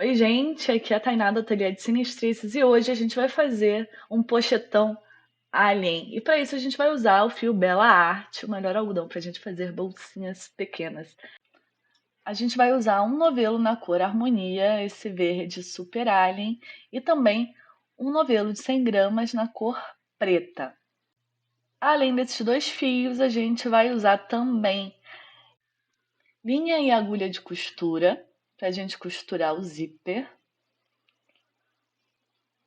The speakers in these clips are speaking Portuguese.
Oi, gente, aqui é a Tainá do Ateliê de Sinistrices e hoje a gente vai fazer um pochetão alien. E para isso a gente vai usar o fio Bela Arte, o melhor algodão para a gente fazer bolsinhas pequenas. A gente vai usar um novelo na cor Harmonia, esse verde super alien, e também um novelo de 100 gramas na cor preta. Além desses dois fios, a gente vai usar também linha e agulha de costura para a gente costurar o zíper.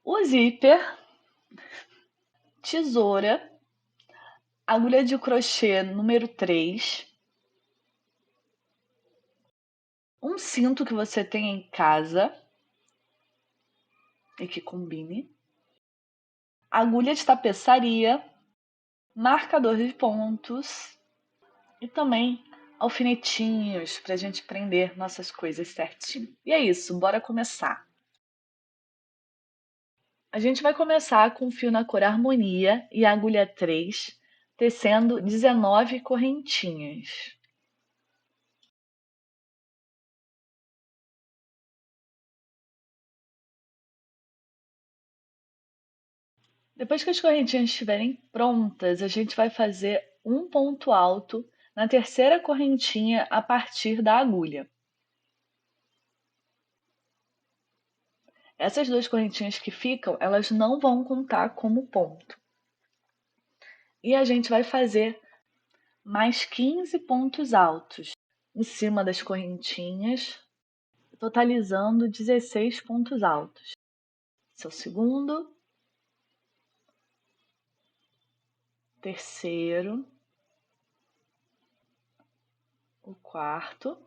O zíper, tesoura, agulha de crochê número 3, um cinto que você tem em casa e que combine, agulha de tapeçaria, marcador de pontos e também alfinetinhos para a gente prender nossas coisas certinho. E é isso, bora começar. A gente vai começar com o fio na cor Harmonia e a agulha 3, tecendo 19 correntinhas. Depois que as correntinhas estiverem prontas, a gente vai fazer um ponto alto na terceira correntinha a partir da agulha. Essas duas correntinhas que ficam, elas não vão contar como ponto. E a gente vai fazer mais 15 pontos altos em cima das correntinhas, totalizando 16 pontos altos. Esse é o segundo, terceiro, o quarto,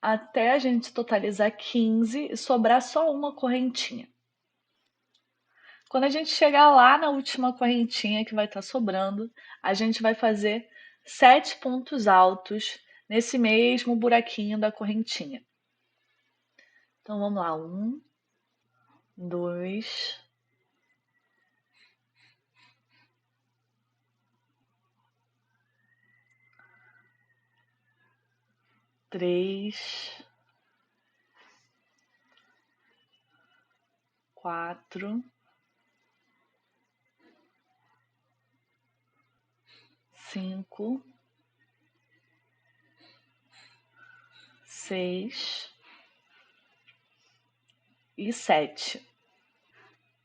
até a gente totalizar 15 e sobrar só uma correntinha. Quando a gente chegar lá na última correntinha que vai estar sobrando, a gente vai fazer 7 pontos altos nesse mesmo buraquinho da correntinha. Então vamos lá, 1, 2, 3, 4, 5, 6 e 7.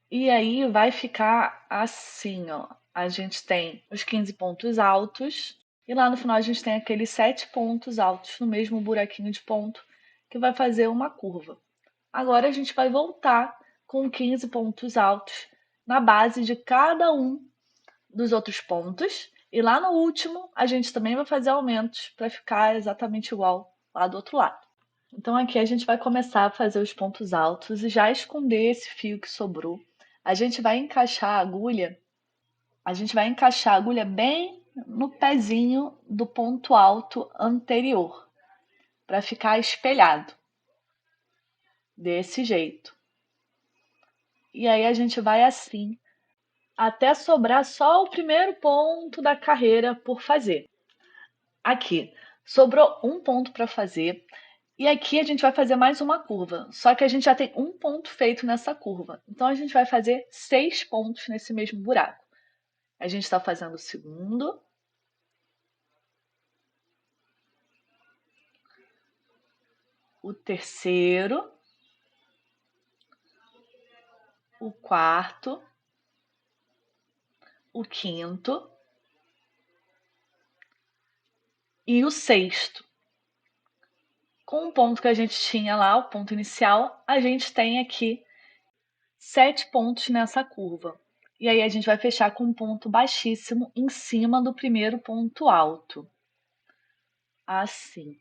E aí vai ficar assim, ó. A gente tem os 15 pontos altos e lá no final a gente tem aqueles 7 pontos altos no mesmo buraquinho de ponto que vai fazer uma curva. Agora a gente vai voltar com 15 pontos altos na base de cada um dos outros pontos e lá no último a gente também vai fazer aumentos para ficar exatamente igual lá do outro lado. Então aqui a gente vai começar a fazer os pontos altos e já esconder esse fio que sobrou. A gente vai encaixar a agulha bem no pezinho do ponto alto anterior, para ficar espelhado. Desse jeito. E aí a gente vai assim, até sobrar só o primeiro ponto da carreira por fazer. Aqui, sobrou um ponto para fazer. E aqui a gente vai fazer mais uma curva, só que a gente já tem um ponto feito nessa curva. Então a gente vai fazer 6 pontos nesse mesmo buraco. A gente está fazendo o segundo, o terceiro, o quarto, o quinto e o sexto. Com o ponto que a gente tinha lá, o ponto inicial, a gente tem aqui 7 pontos nessa curva. E aí a gente vai fechar com um ponto baixíssimo em cima do primeiro ponto alto. Assim.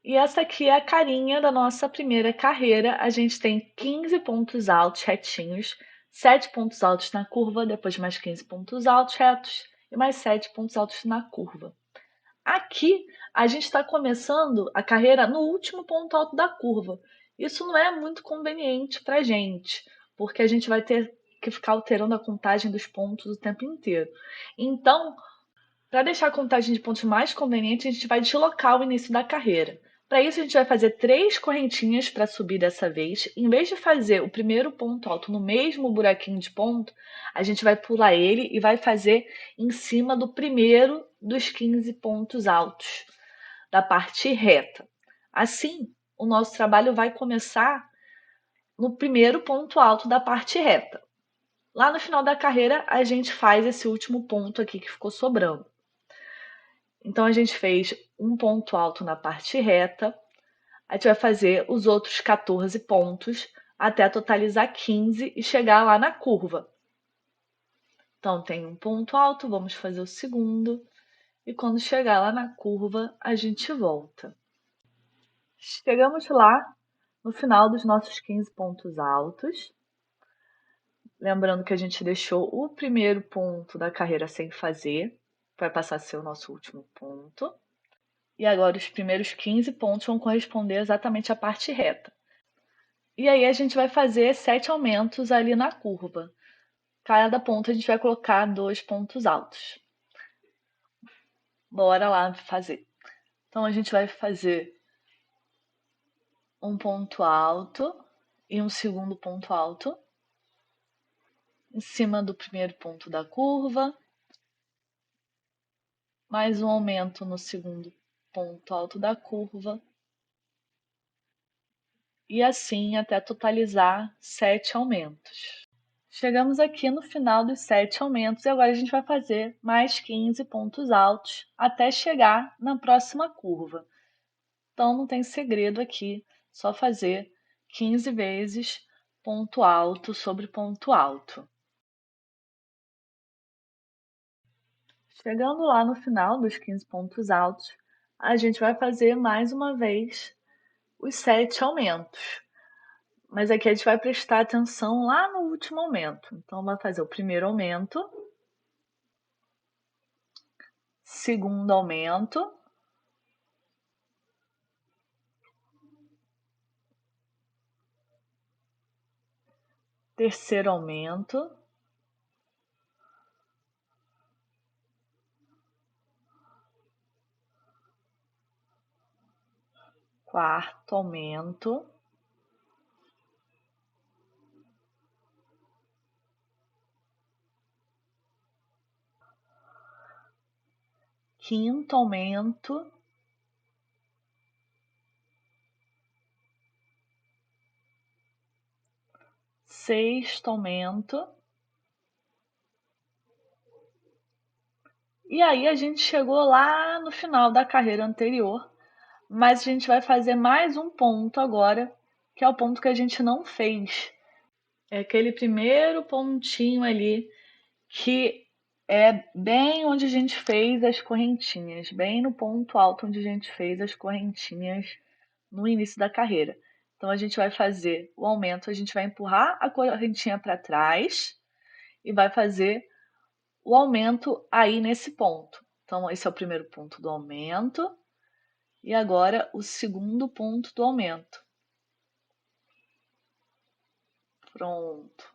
E essa aqui é a carinha da nossa primeira carreira. A gente tem 15 pontos altos retinhos, 7 pontos altos na curva, depois mais 15 pontos altos retos e mais 7 pontos altos na curva. Aqui a gente está começando a carreira no último ponto alto da curva. Isso não é muito conveniente para a gente, porque a gente vai ter que ficar alterando a contagem dos pontos o tempo inteiro. Então, Para deixar a contagem de pontos mais conveniente, a gente vai deslocar o início da carreira. Para isso, a gente vai fazer 3 correntinhas para subir dessa vez. Em vez de fazer o primeiro ponto alto no mesmo buraquinho de ponto, a gente vai pular ele e vai fazer em cima do primeiro dos 15 pontos altos da parte reta. Assim, o nosso trabalho vai começar no primeiro ponto alto da parte reta. Lá no final da carreira, a gente faz esse último ponto aqui que ficou sobrando. Então, a gente fez um ponto alto na parte reta, a gente vai fazer os outros 14 pontos até totalizar 15 e chegar lá na curva. Então, tem um ponto alto, vamos fazer o segundo, e quando chegar lá na curva, a gente volta. Chegamos lá no final dos nossos 15 pontos altos. Lembrando que a gente deixou o primeiro ponto da carreira sem fazer, vai passar a ser o nosso último ponto. E agora os primeiros 15 pontos vão corresponder exatamente à parte reta. E aí a gente vai fazer 7 aumentos ali na curva. Cada ponto a gente vai colocar 2 pontos altos. Bora lá fazer. Então a gente vai fazer um ponto alto e um segundo ponto alto em cima do primeiro ponto da curva, mais um aumento no segundo ponto alto da curva, e assim até totalizar 7 aumentos. Chegamos aqui no final dos 7 aumentos e agora a gente vai fazer mais 15 pontos altos até chegar na próxima curva. Então não tem segredo aqui, só fazer 15 vezes ponto alto sobre ponto alto. Chegando lá no final dos 15 pontos altos, a gente vai fazer mais uma vez os 7 aumentos. Mas aqui a gente vai prestar atenção lá no último aumento. Então, vai fazer o primeiro aumento, segundo aumento, terceiro aumento, quarto aumento, quinto aumento, sexto aumento. E aí a gente chegou lá no final da carreira anterior, mas a gente vai fazer mais um ponto agora, que é o ponto que a gente não fez. É aquele primeiro pontinho ali que é bem onde a gente fez as correntinhas, bem no ponto alto onde a gente fez as correntinhas no início da carreira. Então a gente vai fazer o aumento, a gente vai empurrar a correntinha para trás e vai fazer o aumento aí nesse ponto. Então esse é o primeiro ponto do aumento e agora o segundo ponto do aumento. Pronto.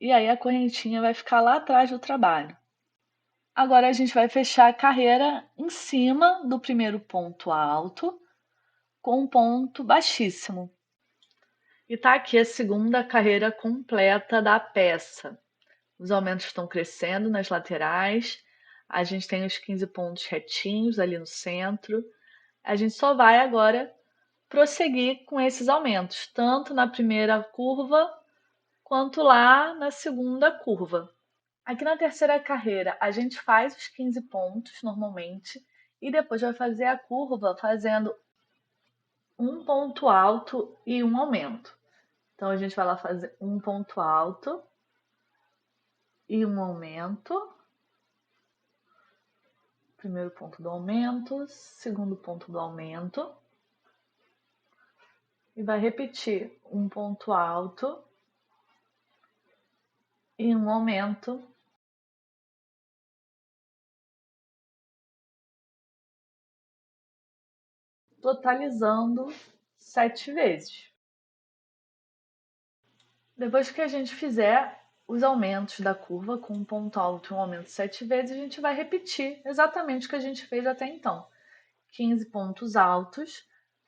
E aí a correntinha vai ficar lá atrás do trabalho. Agora a gente vai fechar a carreira em cima do primeiro ponto alto com um ponto baixíssimo. E tá aqui a segunda carreira completa da peça. Os aumentos estão crescendo nas laterais. A gente tem os 15 pontos retinhos ali no centro. A gente só vai agora prosseguir com esses aumentos, tanto na primeira curva quanto lá na segunda curva. Aqui na terceira carreira, a gente faz os 15 pontos normalmente e depois vai fazer a curva fazendo um ponto alto e um aumento. Então, a gente vai lá fazer um ponto alto e um aumento. Primeiro ponto do aumento, segundo ponto do aumento. E vai repetir um ponto alto e um aumento. Totalizando 7 vezes. Depois que a gente fizer os aumentos da curva com um ponto alto e um aumento 7 vezes, a gente vai repetir exatamente o que a gente fez até então. 15 pontos altos,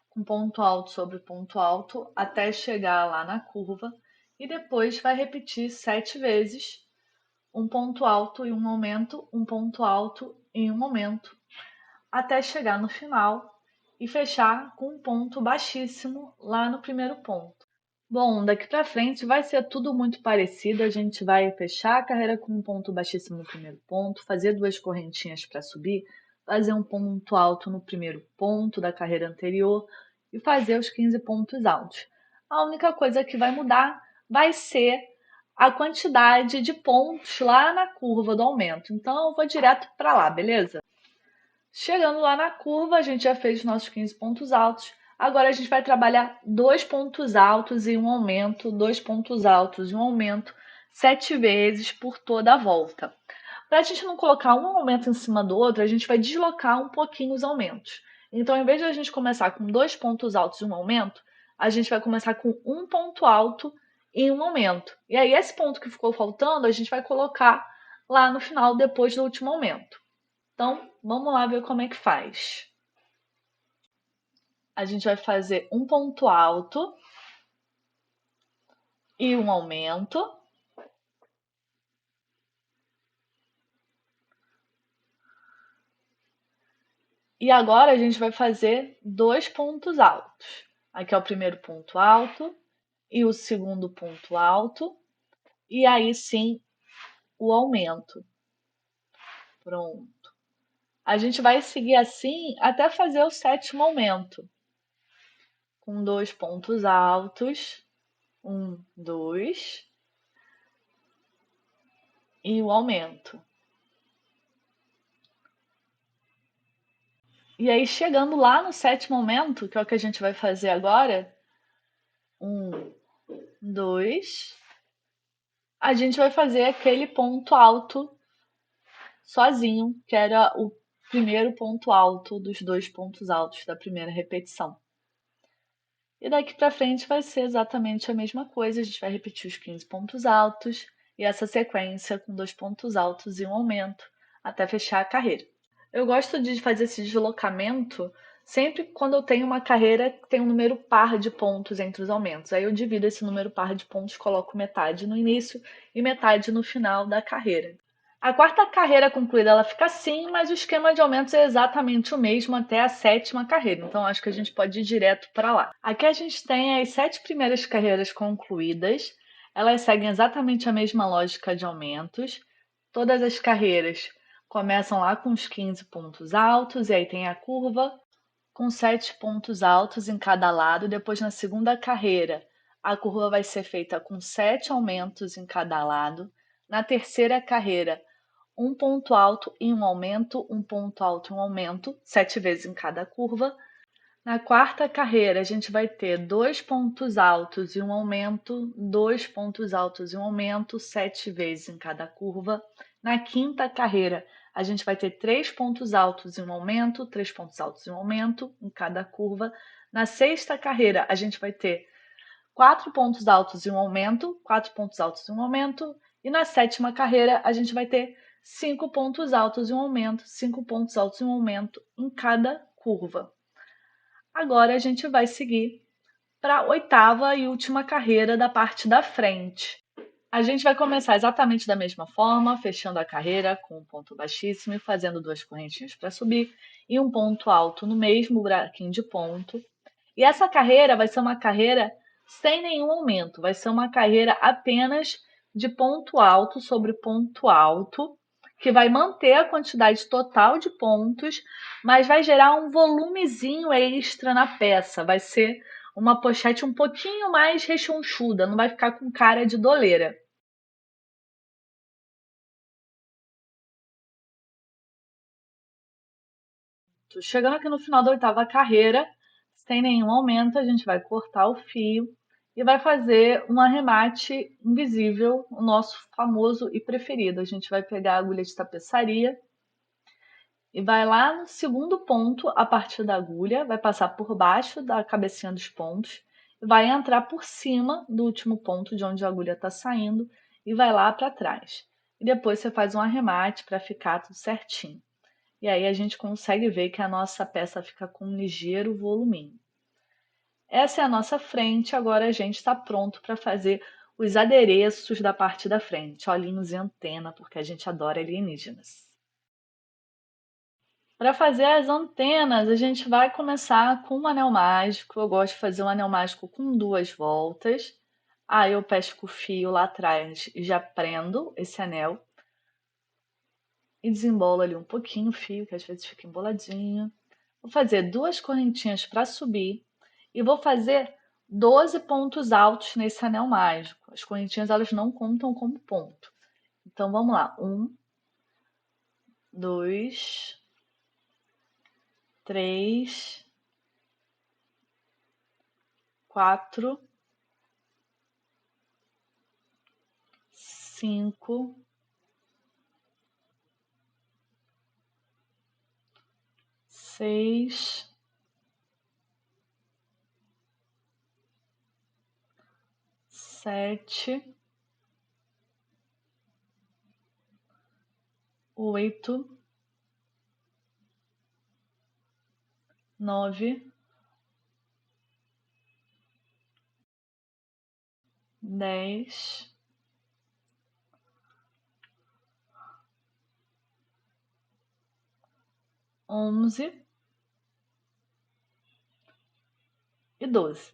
com ponto alto sobre ponto alto, até chegar lá na curva, e depois vai repetir 7 vezes, um ponto alto e um aumento, um ponto alto e um aumento, até chegar no final e fechar com um ponto baixíssimo lá no primeiro ponto. Bom, daqui para frente vai ser tudo muito parecido. A gente vai fechar a carreira com um ponto baixíssimo no primeiro ponto, fazer duas correntinhas para subir, fazer um ponto alto no primeiro ponto da carreira anterior e fazer os 15 pontos altos. A única coisa que vai mudar vai ser a quantidade de pontos lá na curva do aumento. Então eu vou direto para lá, beleza? Chegando lá na curva, a gente já fez os nossos 15 pontos altos. Agora a gente vai trabalhar dois pontos altos e um aumento, dois pontos altos e um aumento, 7 vezes por toda a volta. Para a gente não colocar um aumento em cima do outro, a gente vai deslocar um pouquinho os aumentos. Então, em vez de a gente começar com dois pontos altos e um aumento, a gente vai começar com um ponto alto e um aumento. E aí, esse ponto que ficou faltando, a gente vai colocar lá no final, depois do último aumento. Então, vamos lá ver como é que faz. A gente vai fazer um ponto alto e um aumento. E agora a gente vai fazer dois pontos altos. Aqui é o primeiro ponto alto e o segundo ponto alto. E aí sim o aumento. Pronto. A gente vai seguir assim até fazer o sétimo aumento. Com dois pontos altos. Um, dois. E o aumento. E aí, chegando lá no sétimo aumento, que é o que a gente vai fazer agora, um, dois, a gente vai fazer aquele ponto alto sozinho, que era o primeiro ponto alto dos dois pontos altos da primeira repetição. E daqui para frente vai ser exatamente a mesma coisa, a gente vai repetir os 15 pontos altos e essa sequência com dois pontos altos e um aumento até fechar a carreira. Eu gosto de fazer esse deslocamento sempre quando eu tenho uma carreira que tem um número par de pontos entre os aumentos. Aí eu divido esse número par de pontos, coloco metade no início e metade no final da carreira. A quarta carreira concluída ela fica assim, mas o esquema de aumentos é exatamente o mesmo até a sétima carreira. Então acho que a gente pode ir direto para lá. Aqui a gente tem as 7 primeiras carreiras concluídas. Elas seguem exatamente a mesma lógica de aumentos. Todas as carreiras começam lá com os 15 pontos altos, e aí tem a curva com 7 pontos altos em cada lado. Depois, na segunda carreira, a curva vai ser feita com 7 aumentos em cada lado. Na terceira carreira, um ponto alto e um aumento, um ponto alto e um aumento, 7 vezes em cada curva. Na quarta carreira, a gente vai ter dois pontos altos e um aumento, dois pontos altos e um aumento, 7 vezes em cada curva. Na quinta carreira, a gente vai ter três pontos altos e um aumento, três pontos altos e um aumento em cada curva. Na sexta carreira, a gente vai ter quatro pontos altos e um aumento, quatro pontos altos e um aumento. E na sétima carreira, a gente vai ter 5 pontos altos e um aumento, 5 pontos altos e um aumento em cada curva. Agora a gente vai seguir para a oitava e última carreira da parte da frente. A gente vai começar exatamente da mesma forma, fechando a carreira com um ponto baixíssimo e fazendo duas correntinhas para subir e um ponto alto no mesmo buraquinho de ponto. E essa carreira vai ser uma carreira sem nenhum aumento, vai ser uma carreira apenas de ponto alto sobre ponto alto, que vai manter a quantidade total de pontos, mas vai gerar um volumezinho extra na peça. Vai ser uma pochete um pouquinho mais rechonchuda, não vai ficar com cara de doleira. Chegando aqui no final da oitava carreira, sem nenhum aumento, a gente vai cortar o fio e vai fazer um arremate invisível, o nosso famoso e preferido. A gente vai pegar a agulha de tapeçaria e vai lá no segundo ponto, a partir da agulha, vai passar por baixo da cabecinha dos pontos, vai entrar por cima do último ponto de onde a agulha está saindo e vai lá para trás. E depois você faz um arremate para ficar tudo certinho. E aí a gente consegue ver que a nossa peça fica com um ligeiro voluminho. Essa é a nossa frente, agora a gente está pronto para fazer os adereços da parte da frente, olhinhos e antena, porque a gente adora alienígenas. Para fazer as antenas, a gente vai começar com um anel mágico. Eu gosto de fazer um anel mágico com 2 voltas. Aí eu pesco o fio lá atrás e já prendo esse anel. E desembolo ali um pouquinho o fio, que às vezes fica emboladinho. Vou fazer 2 correntinhas para subir. E vou fazer 12 pontos altos nesse anel mágico. As correntinhas elas não contam como ponto. Então vamos lá. 1, 2, 3, 4, 5, 6, 7, 8, 9, 10, 11 e 12.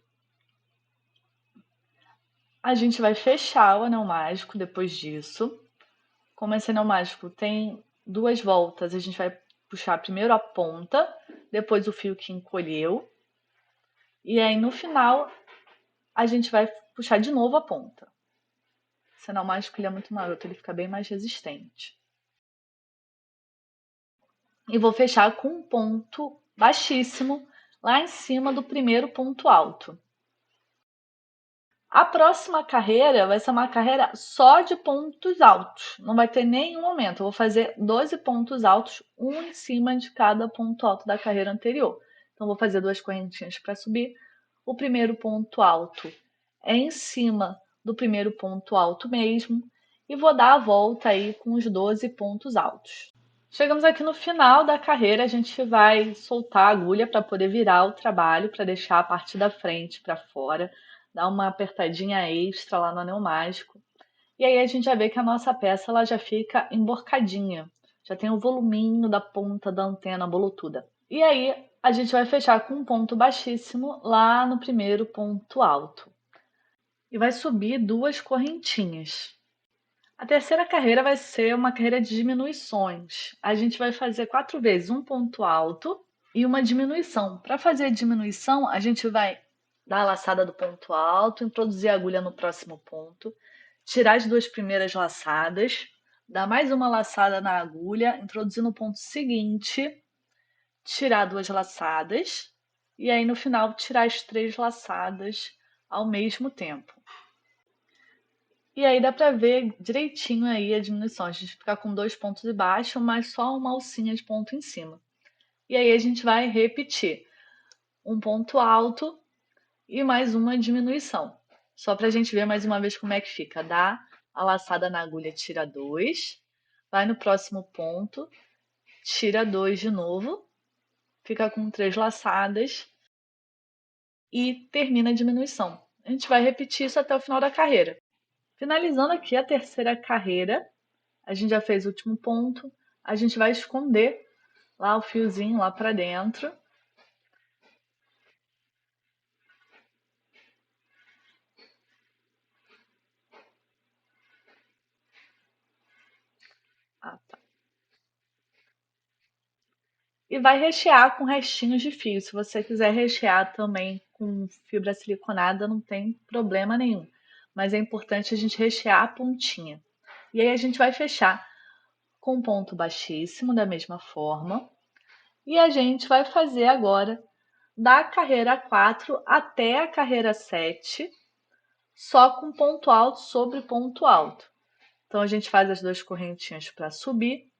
A gente vai fechar o anel mágico depois disso. Como esse anel mágico tem 2 voltas, a gente vai puxar primeiro a ponta, depois o fio que encolheu. E aí no final a gente vai puxar de novo a ponta. Esse anel mágico ele é muito maroto, ele fica bem mais resistente. E vou fechar com um ponto baixíssimo lá em cima do primeiro ponto alto. A próxima carreira vai ser uma carreira só de pontos altos, não vai ter nenhum aumento. Eu vou fazer 12 pontos altos, um em cima de cada ponto alto da carreira anterior. Então, vou fazer 2 correntinhas para subir. O primeiro ponto alto é em cima do primeiro ponto alto mesmo, e vou dar a volta aí com os 12 pontos altos. Chegamos aqui no final da carreira, a gente vai soltar a agulha para poder virar o trabalho, para deixar a parte da frente para fora, dar uma apertadinha extra lá no anel mágico. E aí a gente já vê que a nossa peça ela já fica emborcadinha, já tem o voluminho da ponta da antena bolotuda. E aí a gente vai fechar com um ponto baixíssimo lá no primeiro ponto alto. E vai subir 2 correntinhas. A terceira carreira vai ser uma carreira de diminuições. A gente vai fazer 4 vezes um ponto alto e uma diminuição. Para fazer a diminuição, a gente vai dar a laçada do ponto alto, introduzir a agulha no próximo ponto, tirar as 2 primeiras laçadas, dar mais uma laçada na agulha, introduzir no ponto seguinte, tirar 2 laçadas e aí no final tirar as 3 laçadas ao mesmo tempo. E aí dá pra ver direitinho aí a diminuição. A gente fica com 2 pontos embaixo, mas só uma alcinha de ponto em cima. E aí a gente vai repetir um ponto alto e mais uma diminuição. Só pra gente ver mais uma vez como é que fica. Dá a laçada na agulha, tira 2, vai no próximo ponto, tira 2 de novo, fica com 3 laçadas e termina a diminuição. A gente vai repetir isso até o final da carreira. Finalizando aqui a terceira carreira, a gente já fez o último ponto, a gente vai esconder lá o fiozinho lá para dentro. Ah, tá. E vai rechear com restinhos de fio. Se você quiser rechear também com fibra siliconada, não tem problema nenhum. Mas é importante a gente rechear a pontinha. E aí a gente vai fechar com um ponto baixíssimo, da mesma forma. E a gente vai fazer agora da carreira 4 até a carreira 7, só com ponto alto sobre ponto alto. Então a gente faz as 2 correntinhas para subir,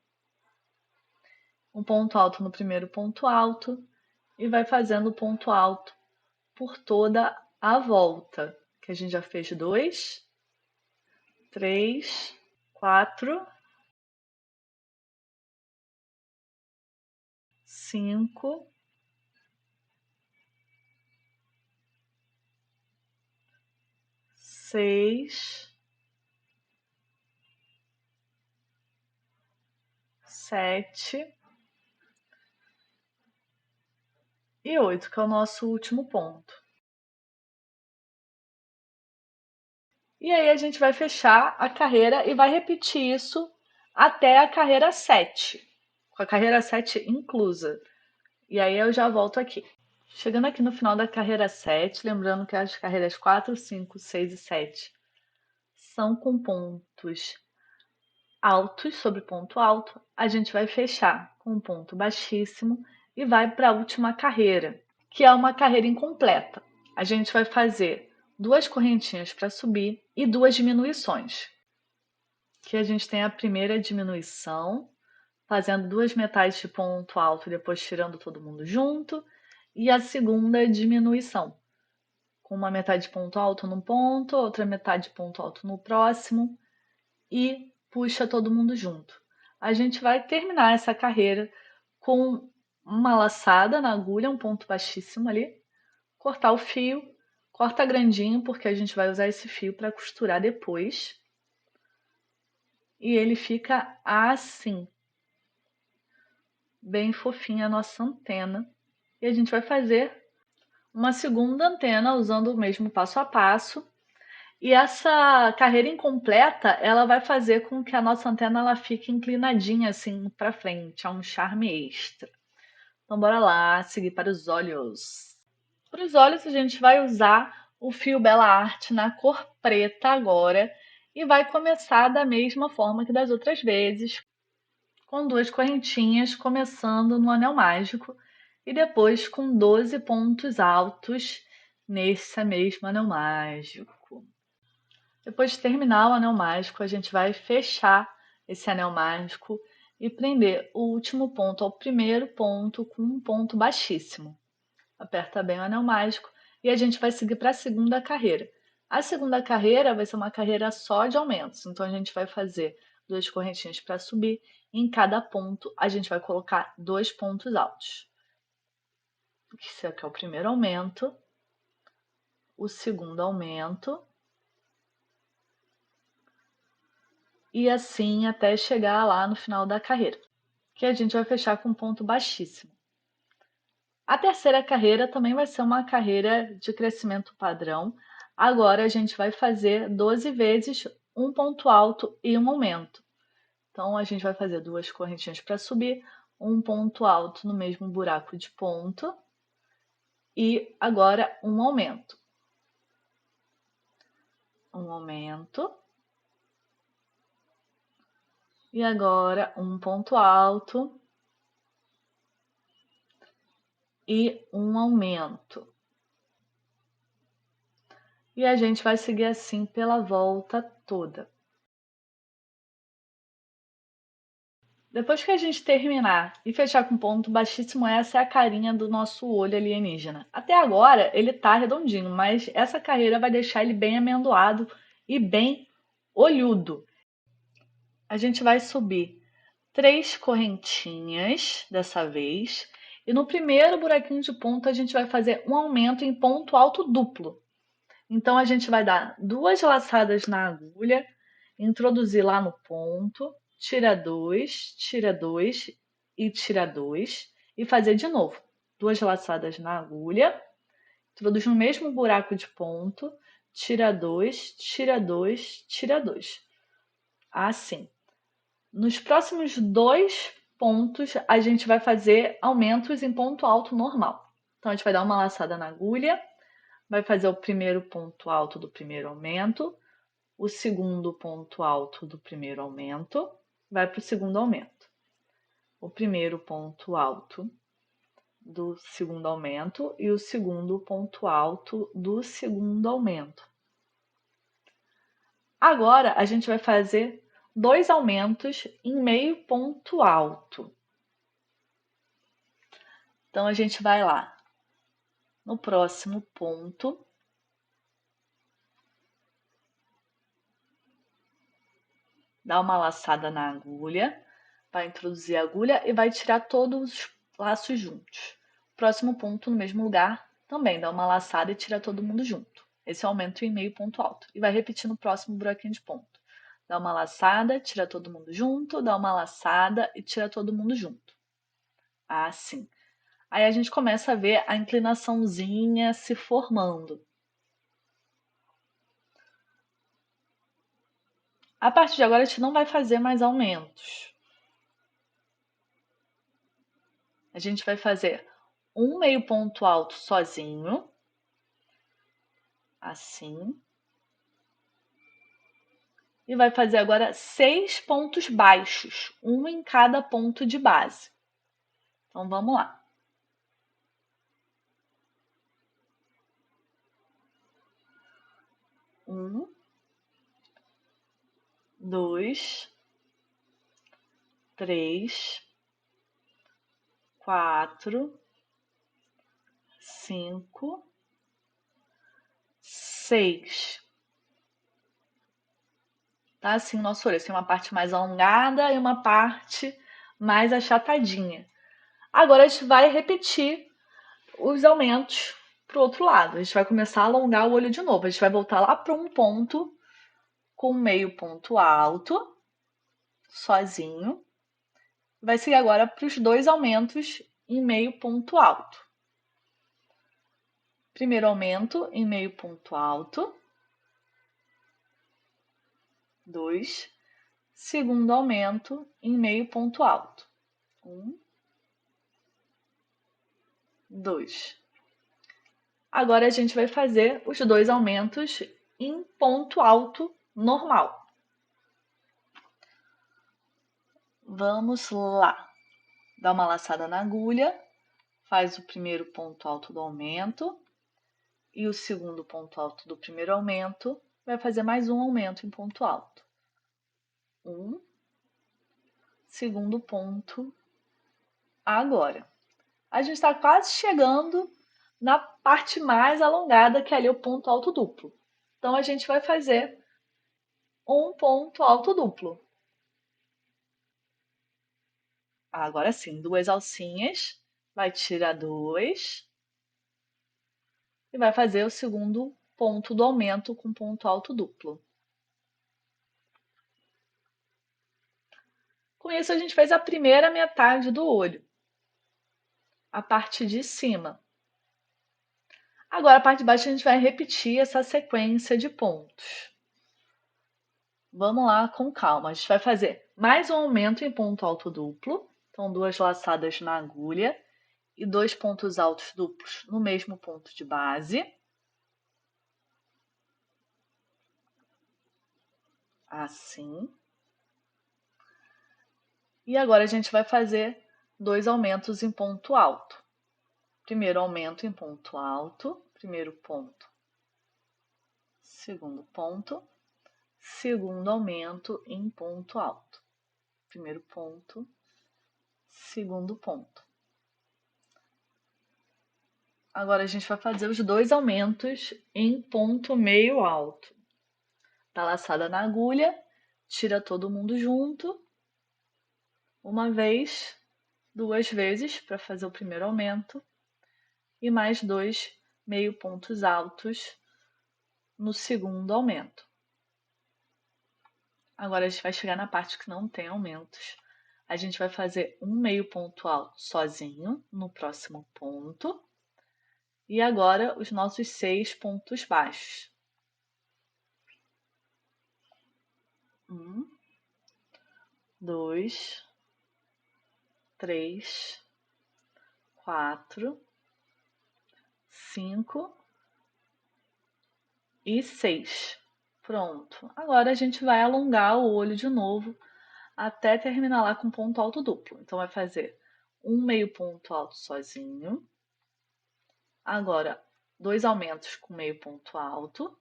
um ponto alto no primeiro ponto alto e vai fazendo ponto alto por toda a volta, que a gente já fez 2, 3, 4, 5, 6, 7 e 8, que é o nosso último ponto. E aí a gente vai fechar a carreira e vai repetir isso até a carreira 7, com a carreira 7 inclusa. E aí eu já volto aqui. Chegando aqui no final da carreira 7, lembrando que as carreiras 4, 5, 6 e 7 são com pontos altos sobre ponto alto, a gente vai fechar com um ponto baixíssimo e vai para a última carreira, que é uma carreira incompleta. A gente vai fazer 2 correntinhas para subir e 2 diminuições. Que a gente tem a primeira diminuição, fazendo 2 metades de ponto alto e depois tirando todo mundo junto, e a segunda diminuição, com uma metade de ponto alto num ponto, outra metade de ponto alto no próximo, e puxa todo mundo junto. A gente vai terminar essa carreira com uma laçada na agulha, um ponto baixíssimo ali, cortar o fio, corta grandinho, porque a gente vai usar esse fio para costurar depois. E ele fica assim, bem fofinha a nossa antena. E a gente vai fazer uma segunda antena usando o mesmo passo a passo. E essa carreira incompleta, ela vai fazer com que a nossa antena ela fique inclinadinha assim para frente, é um charme extra. Então bora lá, seguir para os olhos. Para os olhos a gente vai usar o fio Bela Arte na cor preta agora e vai começar da mesma forma que das outras vezes, com 2 correntinhas começando no anel mágico e depois com 12 pontos altos nesse mesmo anel mágico. Depois de terminar o anel mágico, a gente vai fechar esse anel mágico e prender o último ponto ao primeiro ponto com um ponto baixíssimo. Aperta bem o anel mágico e a gente vai seguir para a segunda carreira. A segunda carreira vai ser uma carreira só de aumentos, então a gente vai fazer 2 correntinhas para subir e em cada ponto a gente vai colocar 2 pontos altos. Esse aqui é o primeiro aumento, o segundo aumento, e assim até chegar lá no final da carreira, que a gente vai fechar com um ponto baixíssimo. A terceira carreira também vai ser uma carreira de crescimento padrão. Agora a gente vai fazer 12 vezes um ponto alto e um aumento. Então a gente vai fazer 2 correntinhas para subir, um ponto alto no mesmo buraco de ponto e agora um aumento. Um aumento. E agora um ponto alto e um aumento. E a gente vai seguir assim pela volta toda. Depois que a gente terminar e fechar com ponto baixíssimo, essa é a carinha do nosso olho alienígena. Até agora ele tá redondinho, mas essa carreira vai deixar ele bem amendoado e bem olhudo. A gente vai subir 3 correntinhas dessa vez. E no primeiro buraquinho de ponto a gente vai fazer um aumento em ponto alto duplo. Então a gente vai dar 2 laçadas na agulha, introduzir lá no ponto, tira 2 e tira 2 e fazer de novo. 2 laçadas na agulha, introduz no mesmo buraco de ponto, tira 2, tira 2, tira 2. Assim. Nos próximos 2 pontos, a gente vai fazer aumentos em ponto alto normal. Então a gente vai dar uma laçada na agulha, vai fazer o primeiro ponto alto do primeiro aumento, o segundo ponto alto do primeiro aumento, vai para o segundo aumento. O primeiro ponto alto do segundo aumento e o segundo ponto alto do segundo aumento. Agora a gente vai fazer 2 aumentos em meio ponto alto. Então a gente vai lá no próximo ponto. dá uma laçada na agulha, vai introduzir a agulha e vai tirar todos os laços juntos. Próximo ponto, no mesmo lugar, também dá uma laçada e tira todo mundo junto. Esse é o aumento em meio ponto alto. E vai repetir no próximo buraquinho de ponto. Dá uma laçada, tira todo mundo junto, dá uma laçada e tira todo mundo junto. Assim. Aí a gente começa a ver a inclinaçãozinha se formando. A partir de agora, a gente não vai fazer mais aumentos. A gente vai fazer um meio ponto alto sozinho, assim. E vai fazer agora 6 pontos baixos, um em cada ponto de base. Então, vamos lá. 1, 2, 3, 4, 5, 6. Tá assim o nosso olho. Tem uma parte mais alongada e uma parte mais achatadinha. Agora a gente vai repetir os aumentos para o outro lado. A gente vai começar a alongar o olho de novo. A gente vai voltar lá para um ponto com meio ponto alto, sozinho. Vai seguir agora para os dois aumentos em meio ponto alto. Primeiro aumento em meio ponto alto. 2. Segundo aumento em meio ponto alto. 1, 2. Agora a gente vai fazer os dois aumentos em ponto alto normal. Vamos lá. Dá uma laçada na agulha, faz o primeiro ponto alto do aumento e o segundo ponto alto do primeiro aumento. Vai fazer mais um aumento em ponto alto. 1, segundo ponto agora. A gente está quase chegando na parte mais alongada, que é ali o ponto alto duplo. Então, a gente vai fazer um ponto alto duplo. Agora sim, duas alcinhas, vai tirar 2 e vai fazer o segundo ponto do aumento com ponto alto duplo. Com isso, a gente fez a primeira metade do olho, a parte de cima. Agora, a parte de baixo, a gente vai repetir essa sequência de pontos. Vamos lá com calma. A gente vai fazer mais um aumento em ponto alto duplo. Então, duas laçadas na agulha e dois pontos altos duplos no mesmo ponto de base. Assim. E agora a gente vai fazer dois aumentos em ponto alto. Primeiro aumento em ponto alto, primeiro ponto, segundo ponto, segundo aumento em ponto alto. Primeiro ponto, segundo ponto. Agora a gente vai fazer os dois aumentos em ponto meio alto. Dá laçada na agulha, tira todo mundo junto, uma vez, duas vezes para fazer o primeiro aumento e mais dois meio pontos altos no segundo aumento. Agora a gente vai chegar na parte que não tem aumentos. A gente vai fazer um meio ponto alto sozinho no próximo ponto. E agora os nossos 6 pontos baixos. 1, 2, 3, 4, 5 e 6. Pronto. Agora a gente vai alongar o olho de novo até terminar lá com ponto alto duplo. Então, vai fazer um meio ponto alto sozinho. Agora, dois aumentos com meio ponto alto.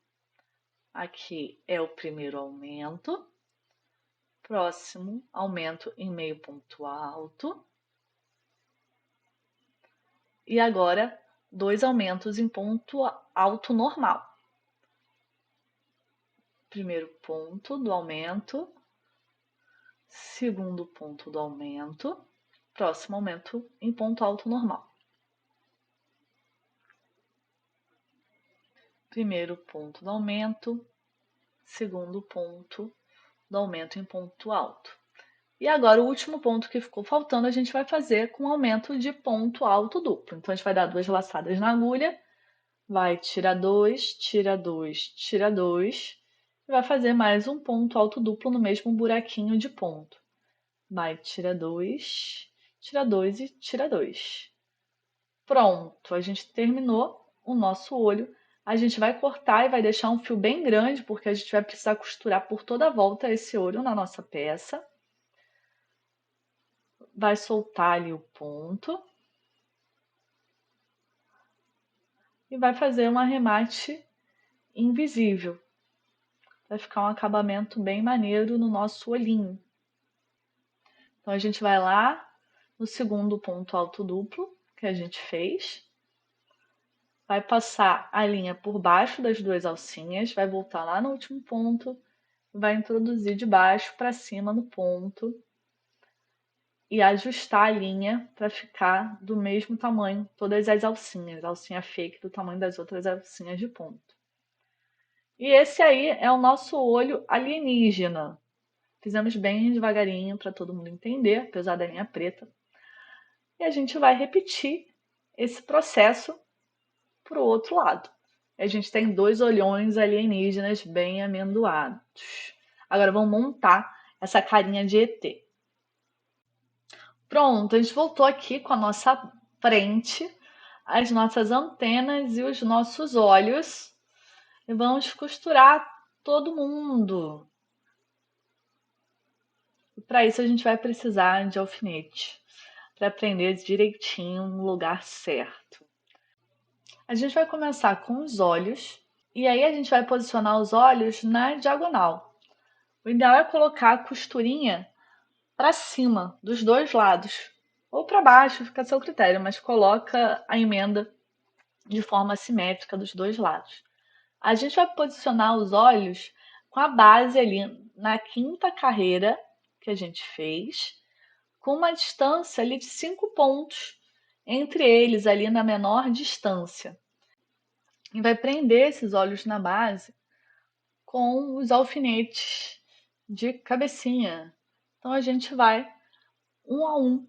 Aqui é o primeiro aumento. Próximo aumento em meio ponto alto. E agora, dois aumentos em ponto alto normal. Primeiro ponto do aumento, segundo ponto do aumento, próximo aumento em ponto alto normal. Primeiro ponto do aumento, segundo ponto do aumento em ponto alto. E agora o último ponto que ficou faltando a gente vai fazer com aumento de ponto alto duplo. Então a gente vai dar 2 laçadas na agulha, vai tirar 2, tira 2, tira 2, e vai fazer mais um ponto alto duplo no mesmo buraquinho de ponto. Vai, tira 2 e tira 2. Pronto, a gente terminou o nosso olho. A gente vai cortar e vai deixar um fio bem grande, porque a gente vai precisar costurar por toda a volta esse olho na nossa peça. Vai soltar ali o ponto. E vai fazer um arremate invisível. Vai ficar um acabamento bem maneiro no nosso olhinho. Então a gente vai lá no segundo ponto alto duplo que a gente fez. Vai passar a linha por baixo das 2 alcinhas, vai voltar lá no último ponto, vai introduzir de baixo para cima no ponto e ajustar a linha para ficar do mesmo tamanho, todas as alcinhas, a alcinha fake do tamanho das outras alcinhas de ponto. E esse aí é o nosso olho alienígena. Fizemos bem devagarinho para todo mundo entender, apesar da linha preta. E a gente vai repetir esse processo para o outro lado. A gente tem 2 olhões alienígenas bem amendoados. Agora vamos montar essa carinha de ET. Pronto, a gente voltou aqui com a nossa frente, as nossas antenas e os nossos olhos. E vamos costurar todo mundo. E para isso a gente vai precisar de alfinete, para prender direitinho no lugar certo. A gente vai começar com os olhos, e aí a gente vai posicionar os olhos na diagonal. O ideal é colocar a costurinha para cima, dos 2 lados, ou para baixo, fica a seu critério, mas coloca a emenda de forma simétrica dos 2 lados. A gente vai posicionar os olhos com a base ali na 5ª carreira que a gente fez, com uma distância ali de 5 pontos entre eles, ali na menor distância. E vai prender esses olhos na base com os alfinetes de cabecinha. Então a gente vai, um a um,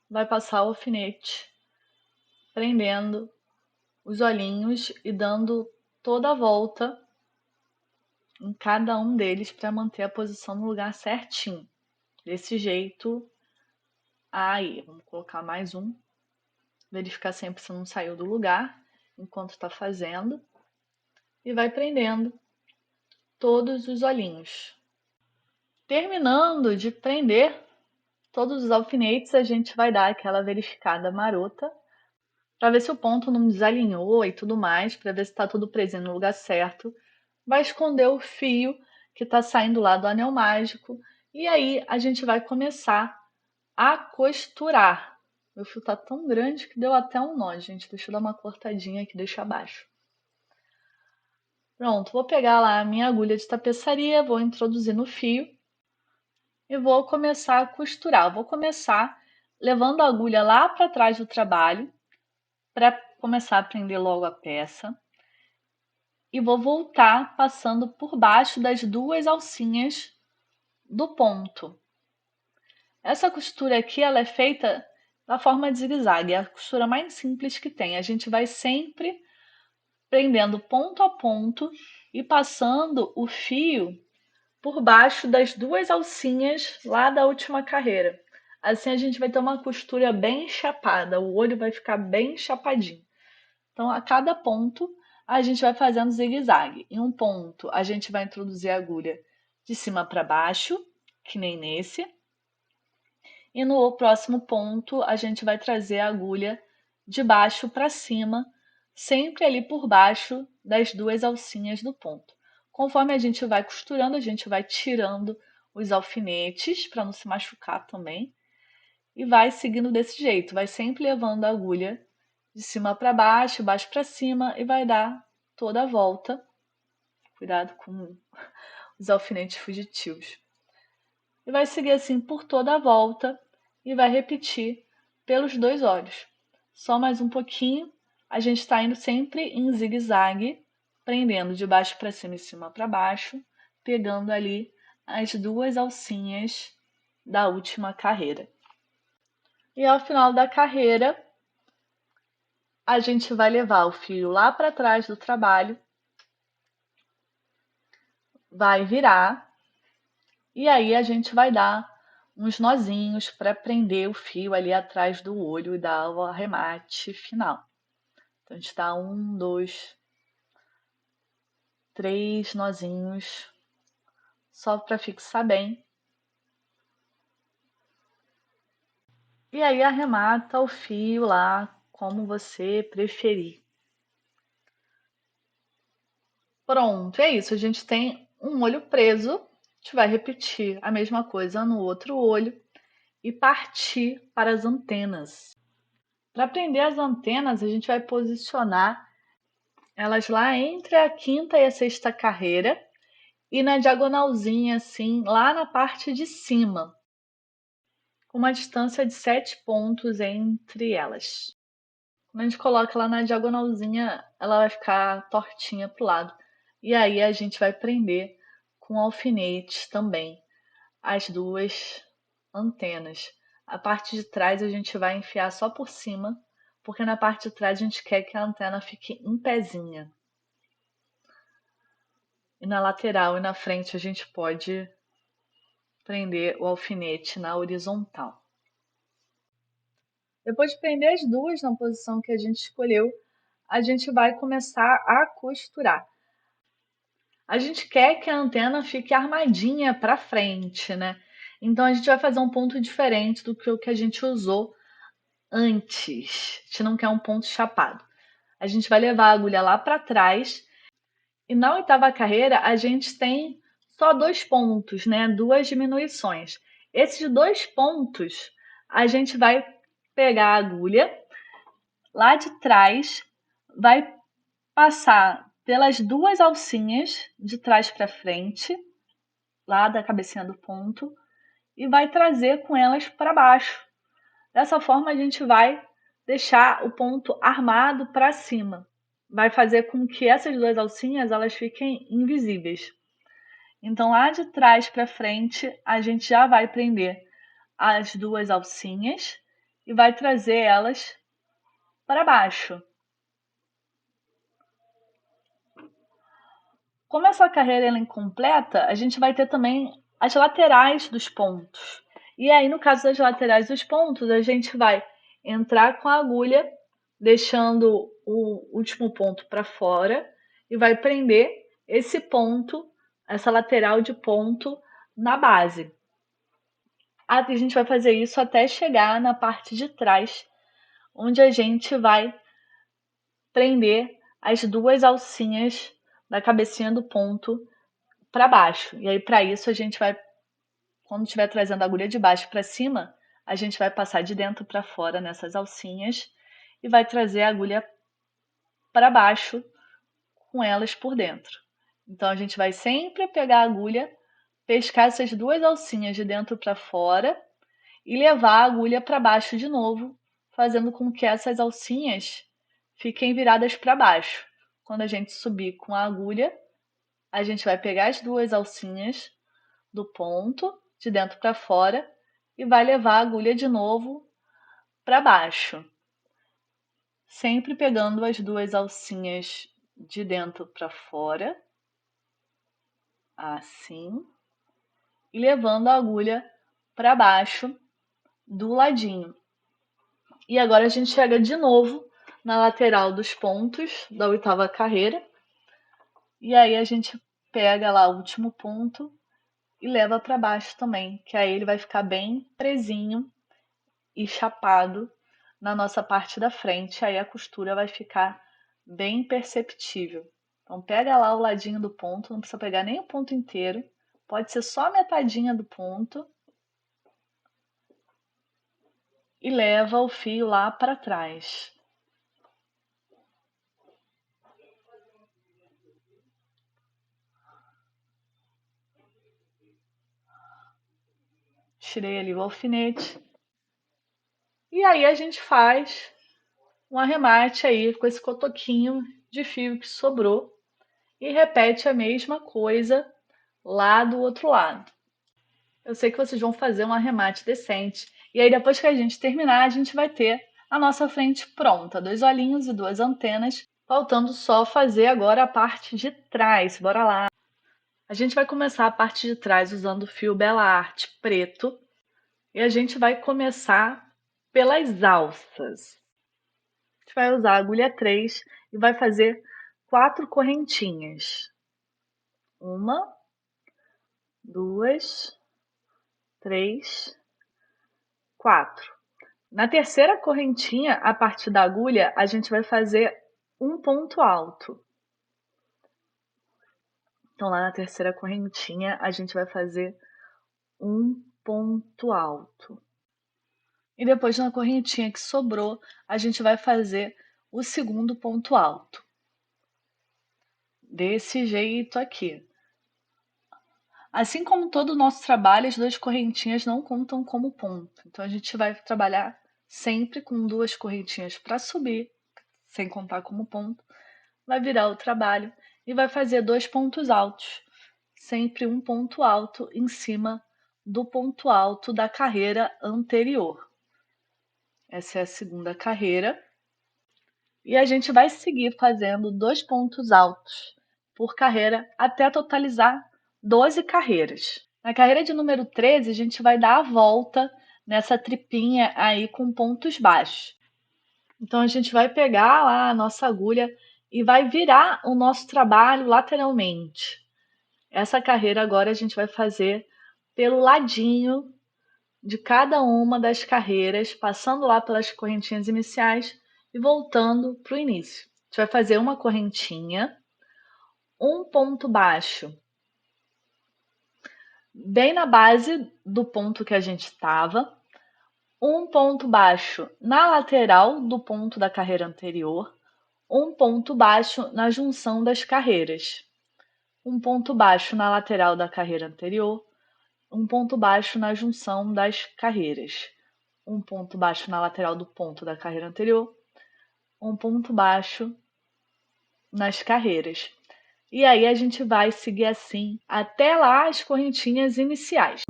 vai passar o alfinete, prendendo os olhinhos e dando toda a volta em cada um deles para manter a posição no lugar certinho. Desse jeito, aí, vamos colocar mais um, verificar sempre se não saiu do lugar enquanto está fazendo, e vai prendendo todos os olhinhos. Terminando de prender todos os alfinetes, a gente vai dar aquela verificada marota para ver se o ponto não desalinhou e tudo mais, para ver se está tudo preso no lugar certo. Vai esconder o fio que está saindo lá do anel mágico e aí a gente vai começar a costurar. Meu fio tá tão grande que deu até um nó, gente. Deixa eu dar uma cortadinha aqui, deixa abaixo. Pronto, vou pegar lá a minha agulha de tapeçaria, vou introduzir no fio e vou começar a costurar. Vou começar levando a agulha lá para trás do trabalho para começar a prender logo a peça. E vou voltar passando por baixo das 2 alcinhas do ponto. Essa costura aqui ela é feita da forma de zigue-zague, é a costura mais simples que tem. A gente vai sempre prendendo ponto a ponto e passando o fio por baixo das 2 alcinhas lá da última carreira. Assim a gente vai ter uma costura bem chapada, o olho vai ficar bem chapadinho. Então, a cada ponto, a gente vai fazendo zigue-zague. Em um ponto, a gente vai introduzir a agulha de cima para baixo, que nem nesse. E no próximo ponto, a gente vai trazer a agulha de baixo para cima, sempre ali por baixo das 2 alcinhas do ponto. Conforme a gente vai costurando, a gente vai tirando os alfinetes para não se machucar também. E vai seguindo desse jeito, vai sempre levando a agulha de cima para baixo, baixo para cima e vai dar toda a volta. Cuidado com os alfinetes fugitivos. e vai seguir assim por toda a volta e vai repetir pelos 2 olhos. Só mais um pouquinho, a gente está indo sempre em zigue-zague, prendendo de baixo para cima e cima para baixo, pegando ali as 2 alcinhas da última carreira. E ao final da carreira, a gente vai levar o fio lá para trás do trabalho, vai virar, e aí a gente vai dar uns nozinhos para prender o fio ali atrás do olho e dar o arremate final. Então, a gente dá 1, 2, 3 nozinhos, só para fixar bem. E aí arremata o fio lá, como você preferir. Pronto, é isso. A gente tem um olho preso. A gente vai repetir a mesma coisa no outro olho e partir para as antenas. Para prender as antenas, a gente vai posicionar elas lá entre a quinta e a sexta carreira e na diagonalzinha, assim, lá na parte de cima, com uma distância de 7 pontos entre elas. Quando a gente coloca lá na diagonalzinha, ela vai ficar tortinha para o lado. E aí a gente vai prender com alfinetes também as 2 antenas. A parte de trás a gente vai enfiar só por cima, porque na parte de trás a gente quer que a antena fique em pezinha. E na lateral e na frente a gente pode prender o alfinete na horizontal. Depois de prender as 2 na posição que a gente escolheu, a gente vai começar a costurar. A gente quer que a antena fique armadinha para frente, né? Então a gente vai fazer um ponto diferente do que o que a gente usou antes. A gente não quer um ponto chapado. A gente vai levar a agulha lá para trás e na oitava carreira a gente tem só 2 pontos, né? 2 diminuições. Esses 2 pontos a gente vai pegar a agulha lá de trás, vai passar pelas 2 alcinhas de trás para frente, lá da cabecinha do ponto, e vai trazer com elas para baixo. Dessa forma, a gente vai deixar o ponto armado para cima. Vai fazer com que essas 2 alcinhas elas fiquem invisíveis. Então, lá de trás para frente, a gente já vai prender as 2 alcinhas e vai trazer elas para baixo. Como essa carreira é incompleta, a gente vai ter também as laterais dos pontos. E aí, no caso das laterais dos pontos, a gente vai entrar com a agulha, deixando o último ponto para fora, e vai prender esse ponto, essa lateral de ponto, na base. A gente vai fazer isso até chegar na parte de trás, onde a gente vai prender as 2 alcinhas da cabecinha do ponto para baixo. E aí, para isso, a gente vai, quando estiver trazendo a agulha de baixo para cima, a gente vai passar de dentro para fora nessas alcinhas e vai trazer a agulha para baixo com elas por dentro. Então, a gente vai sempre pegar a agulha, pescar essas 2 alcinhas de dentro para fora e levar a agulha para baixo de novo, fazendo com que essas alcinhas fiquem viradas para baixo. Quando a gente subir com a agulha, a gente vai pegar as 2 alcinhas do ponto, de dentro para fora, e vai levar a agulha de novo para baixo. Sempre pegando as 2 alcinhas de dentro para fora, assim, e levando a agulha para baixo do ladinho. E agora a gente chega de novo na lateral dos pontos da oitava carreira, e aí a gente pega lá o último ponto e leva para baixo também, que aí ele vai ficar bem presinho e chapado na nossa parte da frente, aí a costura vai ficar bem perceptível. Então pega lá o ladinho do ponto, não precisa pegar nem o ponto inteiro, pode ser só a metadinha do ponto e leva o fio lá para trás. tirei ali o alfinete. E aí a gente faz um arremate aí com esse cotoquinho de fio que sobrou e repete a mesma coisa lá do outro lado. Eu sei que vocês vão fazer um arremate decente. E aí depois que a gente terminar, a gente vai ter a nossa frente pronta, 2 olhinhos e 2 antenas, faltando só fazer agora a parte de trás. Bora lá! A gente vai começar a parte de trás usando o fio Bela Arte preto e a gente vai começar pelas alças. A gente vai usar a agulha 3 e vai fazer 4 correntinhas. 1, 2, 3, 4. Na terceira correntinha, a partir da agulha, a gente vai fazer um ponto alto. Então, lá na terceira correntinha, a gente vai fazer um ponto alto. E depois, na correntinha que sobrou, a gente vai fazer o segundo ponto alto. Desse jeito aqui. Assim como todo o nosso trabalho, as 2 correntinhas não contam como ponto. Então, a gente vai trabalhar sempre com 2 correntinhas para subir, sem contar como ponto. Vai virar o trabalho e vai fazer 2 pontos altos. Sempre um ponto alto em cima do ponto alto da carreira anterior. Essa é a segunda carreira. E a gente vai seguir fazendo 2 pontos altos por carreira até totalizar 12 carreiras. Na carreira de número 13, a gente vai dar a volta nessa tripinha aí com pontos baixos. Então, a gente vai pegar lá a nossa agulha e vai virar o nosso trabalho lateralmente. Essa carreira agora a gente vai fazer pelo ladinho de cada uma das carreiras, passando lá pelas correntinhas iniciais e voltando para o início. A gente vai fazer uma correntinha, um ponto baixo bem na base do ponto que a gente estava, um ponto baixo na lateral do ponto da carreira anterior, um ponto baixo na junção das carreiras, um ponto baixo na lateral da carreira anterior, um ponto baixo na junção das carreiras, um ponto baixo na lateral do ponto da carreira anterior, um ponto baixo nas carreiras. E aí a gente vai seguir assim até lá as correntinhas iniciais.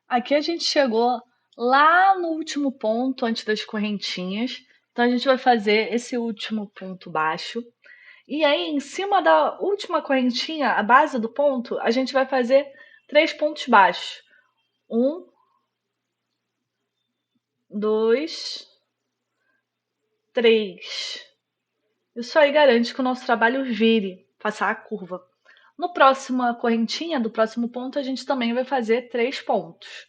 Aqui a gente chegou lá no último ponto antes das correntinhas. Então a gente vai fazer esse último ponto baixo. E aí, em cima da última correntinha, a base do ponto, a gente vai fazer 3 pontos baixos. 1, 2, 3. Isso aí garante que o nosso trabalho vire, passar a curva. No próxima correntinha, do próximo ponto, a gente também vai fazer 3 pontos.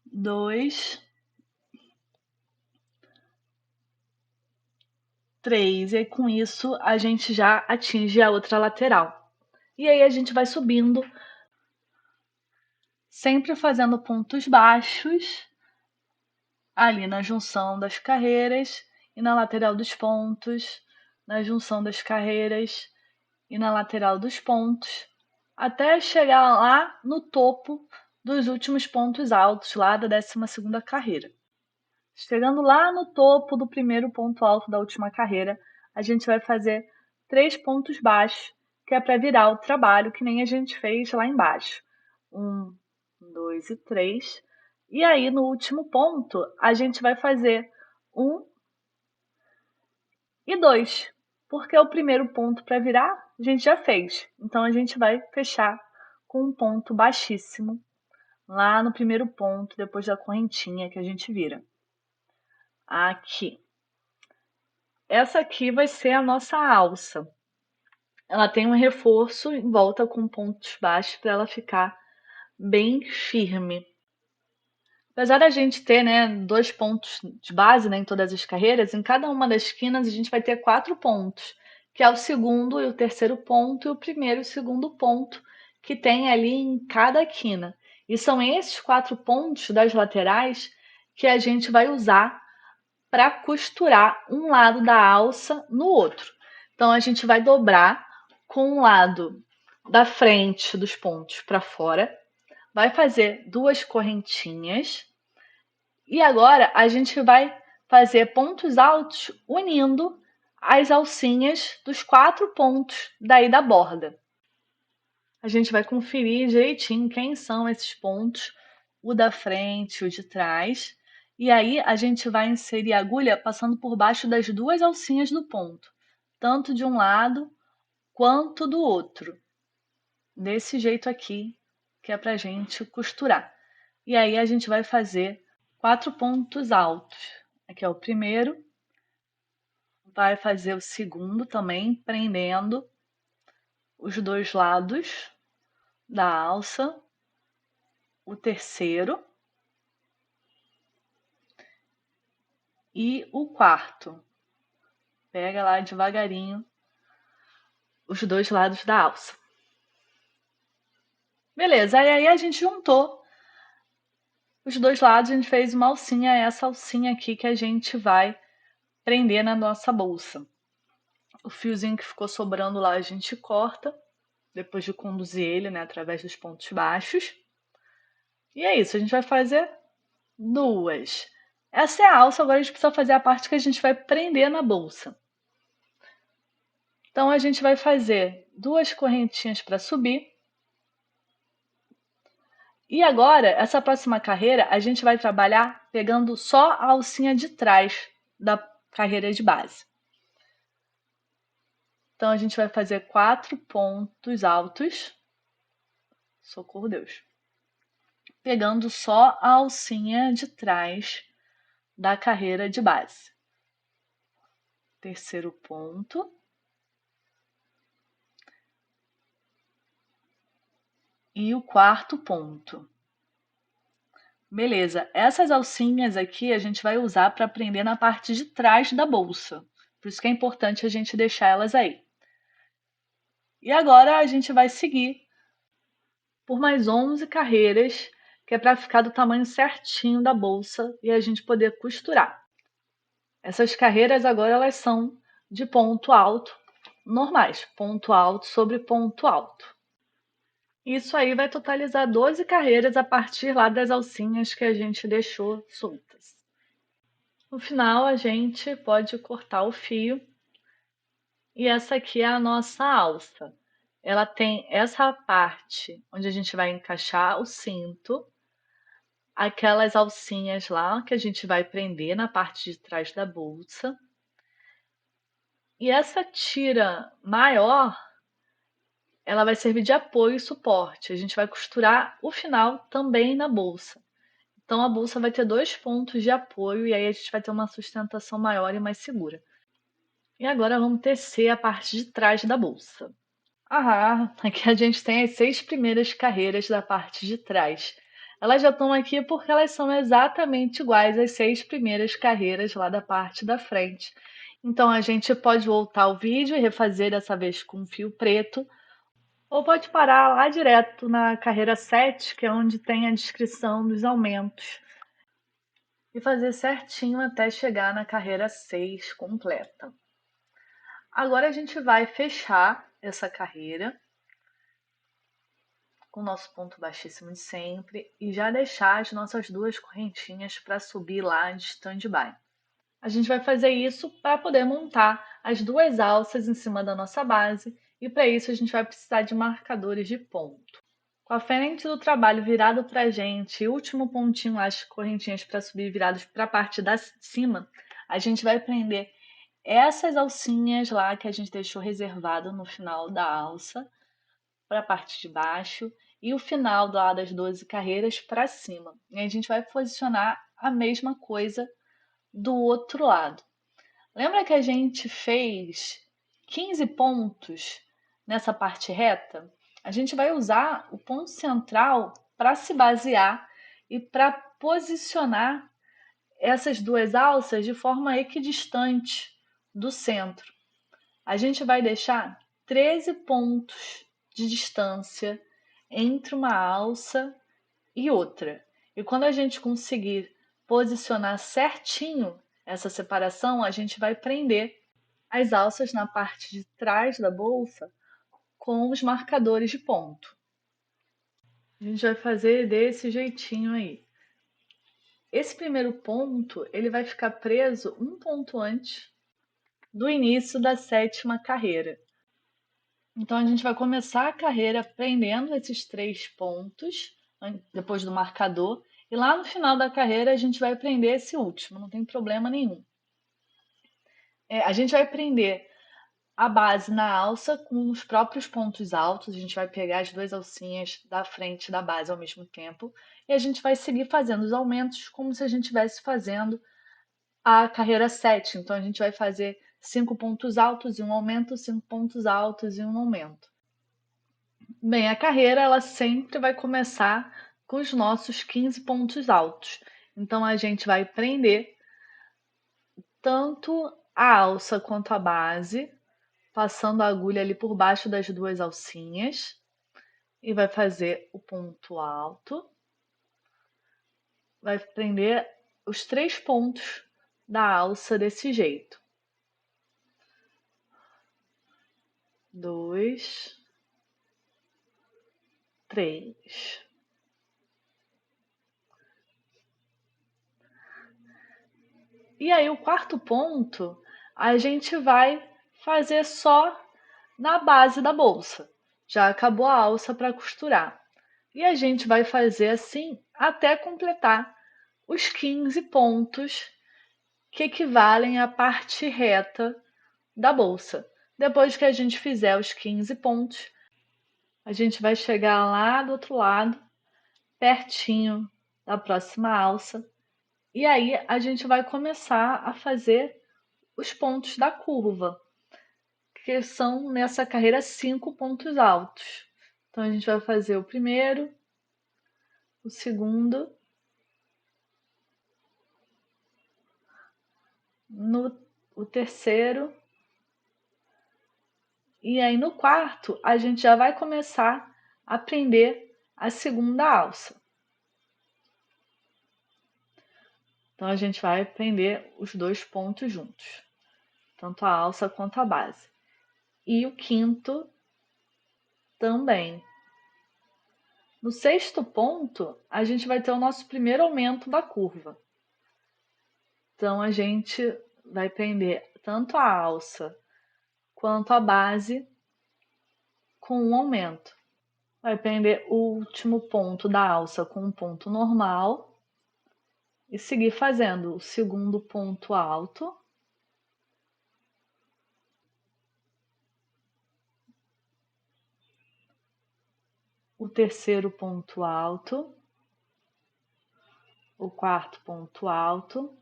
2, 3. E aí, com isso, a gente já atinge a outra lateral. E aí, a gente vai subindo, sempre fazendo pontos baixos, ali na junção das carreiras e na lateral dos pontos, na junção das carreiras e na lateral dos pontos, até chegar lá no topo dos últimos pontos altos, lá da 12ª carreira. Chegando lá no topo do primeiro ponto alto da última carreira, a gente vai fazer 3 pontos baixos, que é para virar o trabalho, que nem a gente fez lá embaixo. 1, 2 e 3. E aí, no último ponto, a gente vai fazer 1 e 2, porque o primeiro ponto para virar a gente já fez. Então, a gente vai fechar com um ponto baixíssimo lá no primeiro ponto, depois da correntinha que a gente vira. Aqui. Essa aqui vai ser a nossa alça. Ela tem um reforço em volta com pontos baixos para ela ficar bem firme. Apesar da gente ter, né, 2 pontos de base, né, em todas as carreiras, em cada uma das quinas a gente vai ter 4 pontos, que é o segundo e o terceiro ponto e o primeiro e o segundo ponto que tem ali em cada quina. E são esses 4 pontos das laterais que a gente vai usar para costurar um lado da alça no outro. Então a gente vai dobrar com um lado da frente dos pontos para fora, vai fazer 2 correntinhas e agora a gente vai fazer pontos altos unindo as alcinhas dos 4 pontos daí da borda. A gente vai conferir direitinho quem são esses pontos, o da frente, o de trás. E aí a gente vai inserir a agulha passando por baixo das 2 alcinhas do ponto, tanto de um lado quanto do outro. Desse jeito aqui, que é pra gente costurar. E aí a gente vai fazer 4 pontos altos. Aqui é o primeiro, vai fazer o segundo também, prendendo os 2 lados da alça, o terceiro e o quarto. Pega lá devagarinho os 2 lados da alça. Beleza, aí a gente juntou os 2 lados, a gente fez uma alcinha, essa alcinha aqui que a gente vai prender na nossa bolsa. O fiozinho que ficou sobrando lá a gente corta, depois de conduzir ele, né, através dos pontos baixos. E é isso, a gente vai fazer 2. Essa é a alça, agora a gente precisa fazer a parte que a gente vai prender na bolsa. Então a gente vai fazer 2 correntinhas para subir. E agora, essa próxima carreira, a gente vai trabalhar pegando só a alcinha de trás da carreira de base. Então a gente vai fazer 4 pontos altos. Socorro Deus. Pegando só a alcinha de trás da carreira de base. Terceiro ponto. E o quarto ponto. Beleza, essas alcinhas aqui a gente vai usar para prender na parte de trás da bolsa. Por isso que é importante a gente deixar elas aí. E agora a gente vai seguir por mais 11 carreiras, que é para ficar do tamanho certinho da bolsa e a gente poder costurar. Essas carreiras agora elas são de ponto alto, normais, ponto alto sobre ponto alto. Isso aí vai totalizar 12 carreiras a partir lá das alcinhas que a gente deixou soltas. No final a gente pode cortar o fio e essa aqui é a nossa alça. Ela tem essa parte onde a gente vai encaixar o cinto, aquelas alcinhas lá que a gente vai prender na parte de trás da bolsa. E essa tira maior, ela vai servir de apoio e suporte. A gente vai costurar o final também na bolsa. Então a bolsa vai ter 2 pontos de apoio e aí a gente vai ter uma sustentação maior e mais segura. E agora vamos tecer a parte de trás da bolsa. Aqui a gente tem as 6 primeiras carreiras da parte de trás. Elas já estão aqui porque elas são exatamente iguais às 6 primeiras carreiras lá da parte da frente. Então a gente pode voltar o vídeo e refazer dessa vez com fio preto, ou pode parar lá direto na carreira 7, que é onde tem a descrição dos aumentos, e fazer certinho até chegar na carreira 6 completa. Agora a gente vai fechar essa carreira com o nosso ponto baixíssimo de sempre e já deixar as nossas 2 correntinhas para subir lá de stand-by. A gente vai fazer isso para poder montar as 2 alças em cima da nossa base e para isso a gente vai precisar de marcadores de ponto. Com a frente do trabalho virado para a gente e o último pontinho, as correntinhas para subir virados para a parte da cima, a gente vai prender essas alcinhas lá que a gente deixou reservado no final da alça para a parte de baixo e o final lá das 12 carreiras para cima. E a gente vai posicionar a mesma coisa do outro lado. Lembra que a gente fez 15 pontos nessa parte reta? A gente vai usar o ponto central para se basear e para posicionar essas 2 alças de forma equidistante do centro. A gente vai deixar 13 pontos de distância entre uma alça e outra. E quando a gente conseguir posicionar certinho essa separação, a gente vai prender as alças na parte de trás da bolsa com os marcadores de ponto. A gente vai fazer desse jeitinho aí. Esse primeiro ponto, ele vai ficar preso um ponto antes do início da 7ª carreira. Então a gente vai começar a carreira prendendo esses 3 pontos, depois do marcador, e lá no final da carreira a gente vai prender esse último, não tem problema nenhum. A gente vai prender a base na alça com os próprios pontos altos, a gente vai pegar as 2 alcinhas da frente da base ao mesmo tempo, e a gente vai seguir fazendo os aumentos como se a gente estivesse fazendo a carreira 7. Então a gente vai fazer 5 pontos altos e um aumento, 5 pontos altos e um aumento. Bem, a carreira ela sempre vai começar com os nossos 15 pontos altos. Então a gente vai prender tanto a alça quanto a base, passando a agulha ali por baixo das 2 alcinhas e vai fazer o ponto alto. Vai prender os 3 pontos da alça desse jeito. 2, 3. E aí o quarto ponto a gente vai fazer só na base da bolsa. Já acabou a alça para costurar. E a gente vai fazer assim até completar os 15 pontos que equivalem à parte reta da bolsa. Depois que a gente fizer os 15 pontos, a gente vai chegar lá do outro lado, pertinho da próxima alça, e aí a gente vai começar a fazer os pontos da curva, que são nessa carreira 5 pontos altos. Então a gente vai fazer o primeiro, o segundo, o terceiro, e aí no quarto a gente já vai começar a prender a segunda alça. Então a gente vai prender os 2 pontos juntos, tanto a alça quanto a base. E o quinto também. No sexto ponto, a gente vai ter o nosso primeiro aumento da curva. Então a gente vai prender tanto a alça quanto a base com um aumento. Vai prender o último ponto da alça com um ponto normal e seguir fazendo o segundo ponto alto, o terceiro ponto alto, o quarto ponto alto,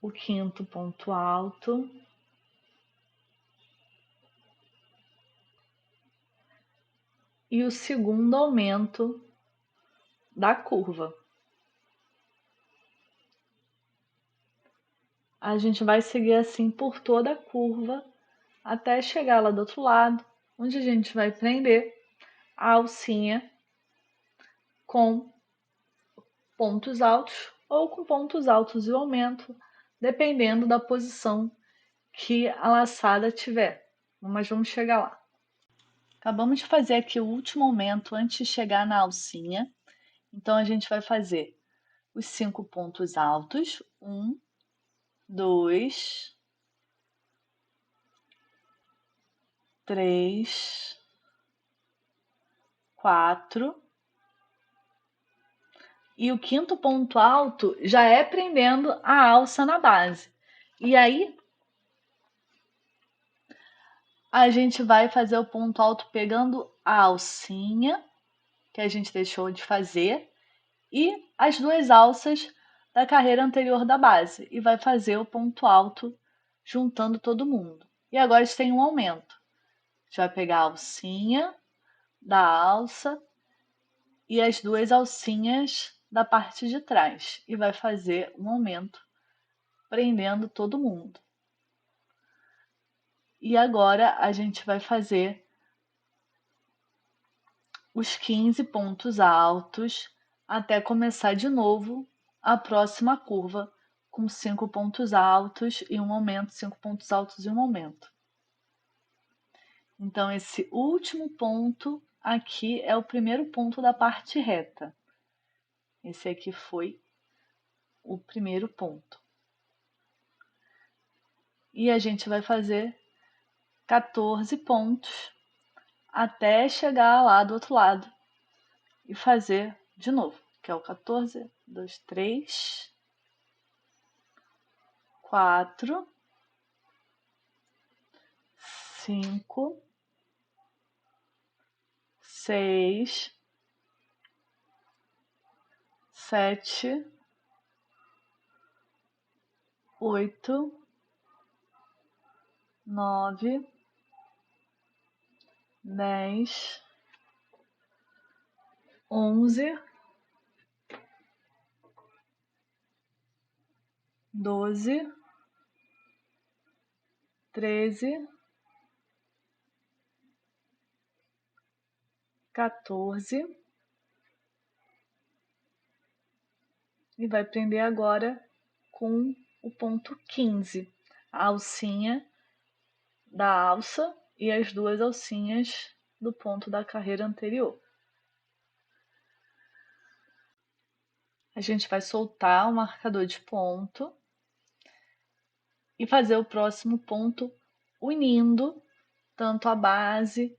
o quinto ponto alto e o segundo aumento da curva. A gente vai seguir assim por toda a curva até chegar lá do outro lado, onde a gente vai prender a alcinha com pontos altos ou com pontos altos e o aumento, dependendo da posição que a laçada tiver. Mas vamos chegar lá. Acabamos de fazer aqui o último aumento antes de chegar na alcinha. Então a gente vai fazer os 5 pontos altos. 1, 2, 3, 4. E o quinto ponto alto já é prendendo a alça na base. E aí a gente vai fazer o ponto alto pegando a alcinha que a gente deixou de fazer e as 2 alças da carreira anterior da base e vai fazer o ponto alto juntando todo mundo. E agora a gente tem um aumento. A gente vai pegar a alcinha da alça e as 2 alcinhas da parte de trás e vai fazer um aumento prendendo todo mundo. E agora a gente vai fazer os 15 pontos altos até começar de novo a próxima curva com 5 pontos altos e um aumento, 5 pontos altos e um aumento. Então, esse último ponto aqui é o primeiro ponto da parte reta. Esse aqui foi o primeiro ponto. E a gente vai fazer 14 pontos até chegar lá do outro lado e fazer de novo, que é o 14, 2, 3, 4, 5, 6, 7, 8, 9, 10, 11, 12, 13, 14 e vai prender agora com o ponto 15, a alcinha da alça e as duas alcinhas do ponto da carreira anterior. A gente vai soltar o marcador de ponto e fazer o próximo ponto unindo tanto a base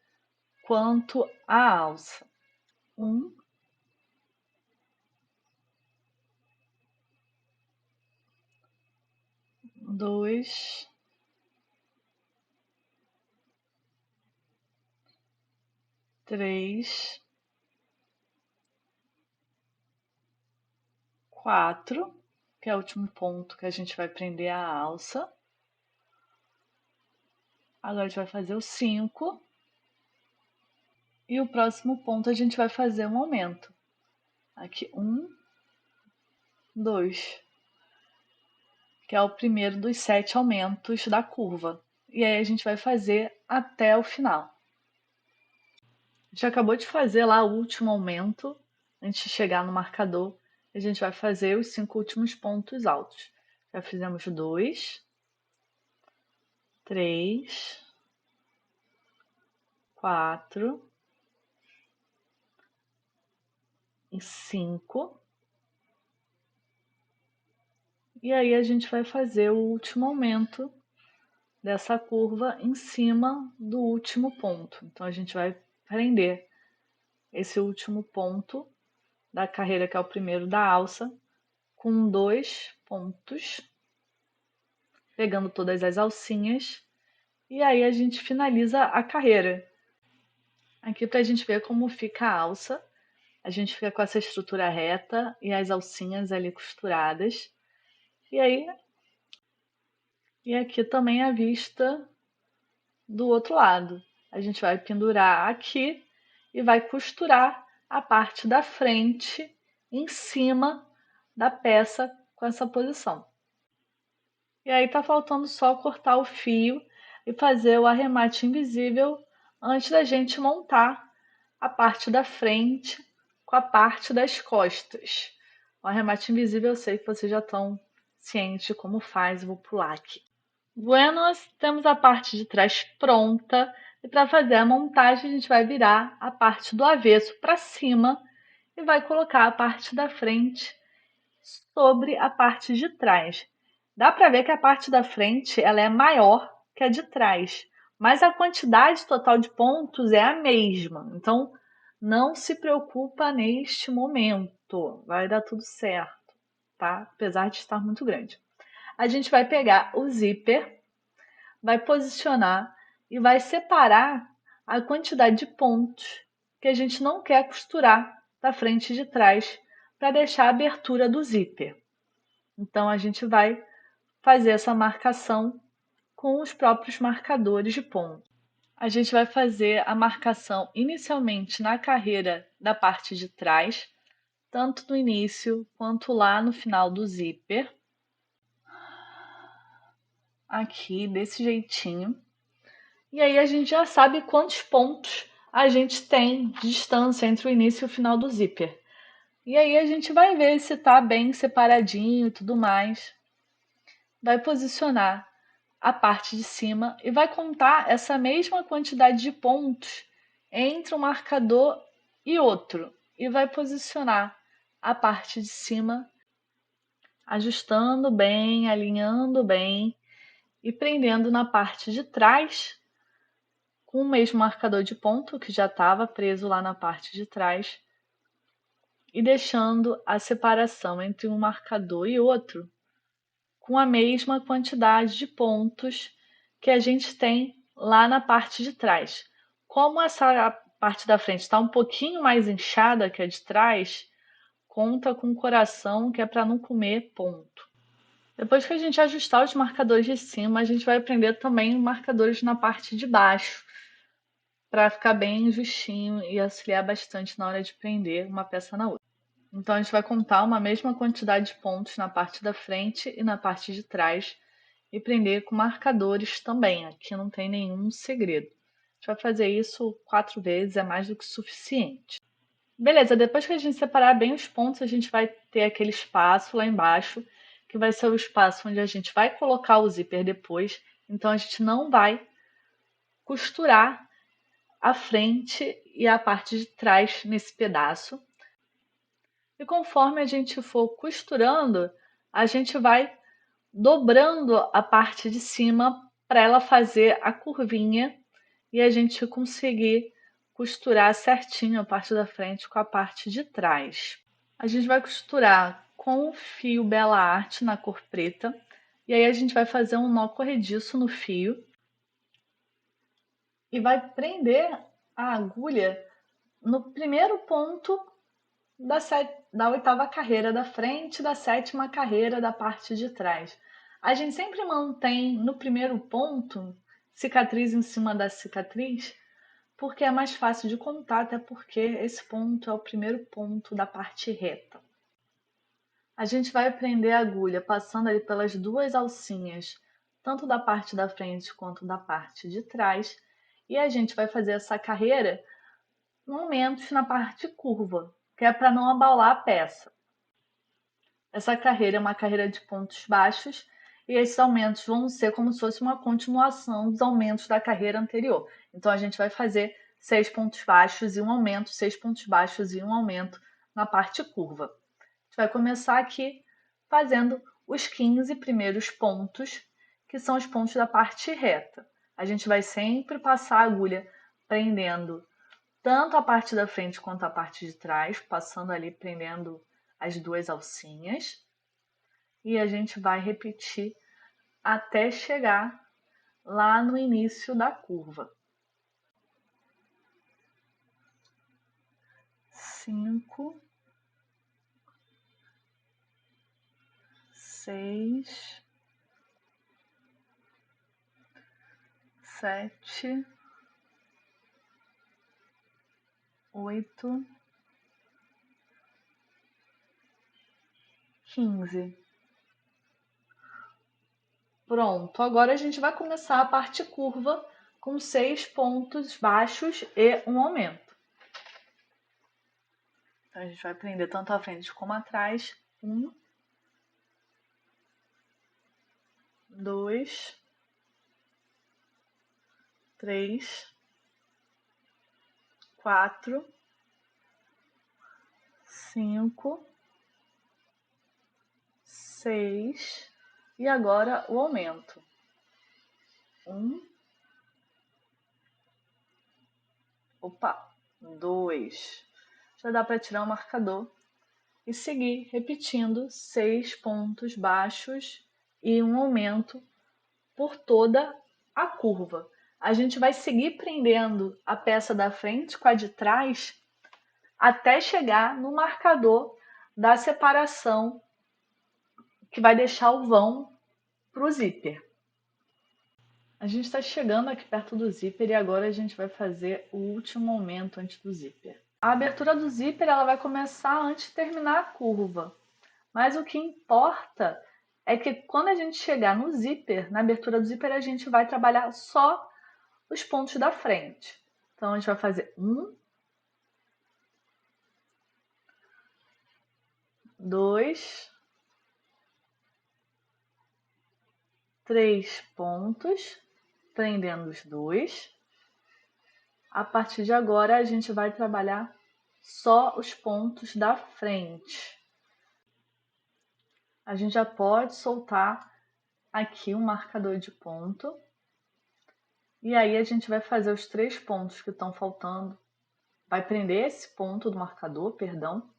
quanto a alça. 1, 2, 3, 4, que é o último ponto que a gente vai prender a alça. Agora a gente vai fazer o 5. E o próximo ponto a gente vai fazer um aumento. Aqui, 1, 2, que é o primeiro dos 7 aumentos da curva. E aí a gente vai fazer até o final. A gente acabou de fazer lá o último aumento, antes de chegar no marcador. A gente vai fazer os 5 últimos pontos altos. Já fizemos 2, 3, 4 e 5. E aí a gente vai fazer o último aumento dessa curva em cima do último ponto. Então a gente vai prender esse último ponto da carreira, que é o primeiro da alça, com 2 pontos, pegando todas as alcinhas, e aí a gente finaliza a carreira. Aqui para a gente ver como fica a alça, a gente fica com essa estrutura reta e as alcinhas ali costuradas. E aqui também a vista do outro lado. A gente vai pendurar aqui e vai costurar a parte da frente em cima da peça com essa posição. E aí tá faltando só cortar o fio e fazer o arremate invisível antes da gente montar a parte da frente com a parte das costas. O arremate invisível eu sei que vocês já estão cientes de como faz, vou pular aqui. Buenos, temos a parte de trás pronta e para fazer a montagem a gente vai virar a parte do avesso para cima e vai colocar a parte da frente sobre a parte de trás. Dá para ver que a parte da frente ela é maior que a de trás, mas a quantidade total de pontos é a mesma. Então não se preocupa neste momento, vai dar tudo certo, tá? Apesar de estar muito grande. A gente vai pegar o zíper, vai posicionar e vai separar a quantidade de pontos que a gente não quer costurar da frente e de trás para deixar a abertura do zíper. Então a gente vai fazer essa marcação com os próprios marcadores de ponto. A gente vai fazer a marcação inicialmente na carreira da parte de trás, tanto no início quanto lá no final do zíper. Aqui, desse jeitinho. E aí a gente já sabe quantos pontos a gente tem de distância entre o início e o final do zíper. E aí a gente vai ver se está bem separadinho e tudo mais. Vai posicionar a parte de cima e vai contar essa mesma quantidade de pontos entre um marcador e outro. E vai posicionar a parte de cima, ajustando bem, alinhando bem e prendendo na parte de trás com o mesmo marcador de ponto que já estava preso lá na parte de trás e deixando a separação entre um marcador e outro com a mesma quantidade de pontos que a gente tem lá na parte de trás. Como essa parte da frente está um pouquinho mais inchada que a de trás, conta com o coração que é para não comer ponto. Depois que a gente ajustar os marcadores de cima, a gente vai prender também marcadores na parte de baixo, para ficar bem justinho e auxiliar bastante na hora de prender uma peça na outra. Então a gente vai contar uma mesma quantidade de pontos na parte da frente e na parte de trás e prender com marcadores também. Aqui não tem nenhum segredo. A gente vai fazer isso 4 vezes, é mais do que suficiente. Beleza, depois que a gente separar bem os pontos, a gente vai ter aquele espaço lá embaixo, que vai ser o espaço onde a gente vai colocar o zíper depois. Então a gente não vai costurar a frente e a parte de trás nesse pedaço. E conforme a gente for costurando, a gente vai dobrando a parte de cima para ela fazer a curvinha e a gente conseguir costurar certinho a parte da frente com a parte de trás. A gente vai costurar com o fio Bela Arte na cor preta e aí a gente vai fazer um nó corrediço no fio e vai prender a agulha no primeiro ponto da oitava carreira da frente e da sétima carreira da parte de trás. A gente sempre mantém no primeiro ponto cicatriz em cima da cicatriz, porque é mais fácil de contar, até porque esse ponto é o primeiro ponto da parte reta. A gente vai prender a agulha passando ali pelas duas alcinhas, tanto da parte da frente quanto da parte de trás, e a gente vai fazer essa carreira com aumentos na parte curva, que é para não abalar a peça. Essa carreira é uma carreira de pontos baixos e esses aumentos vão ser como se fosse uma continuação dos aumentos da carreira anterior. Então a gente vai fazer 6 pontos baixos e um aumento, 6 pontos baixos e um aumento na parte curva. A gente vai começar aqui fazendo os 15 primeiros pontos, que são os pontos da parte reta. A gente vai sempre passar a agulha prendendo tanto a parte da frente quanto a parte de trás, passando ali prendendo as duas alcinhas. E a gente vai repetir até chegar lá no início da curva. 5, 6, 7, 8, 15. Pronto, agora a gente vai começar a parte curva com 6 pontos baixos e um aumento. Então a gente vai prender tanto a frente como atrás. 1, 2, 3, 4, 5, 6 e agora o aumento. 2. Já dá para tirar o marcador e seguir repetindo 6 pontos baixos e um aumento por toda a curva. A gente vai seguir prendendo a peça da frente com a de trás até chegar no marcador da separação que vai deixar o vão para o zíper. A gente está chegando aqui perto do zíper e agora a gente vai fazer o último aumento antes do zíper. A abertura do zíper ela vai começar antes de terminar a curva, mas o que importa é que quando a gente chegar no zíper, na abertura do zíper, a gente vai trabalhar só os pontos da frente. Então a gente vai fazer 1, 2, 3 pontos, prendendo os 2. A partir de agora, a gente vai trabalhar só os pontos da frente. A gente já pode soltar aqui um marcador de ponto. E aí a gente vai fazer os 3 pontos que estão faltando. Vai prender esse ponto do marcador, perdão,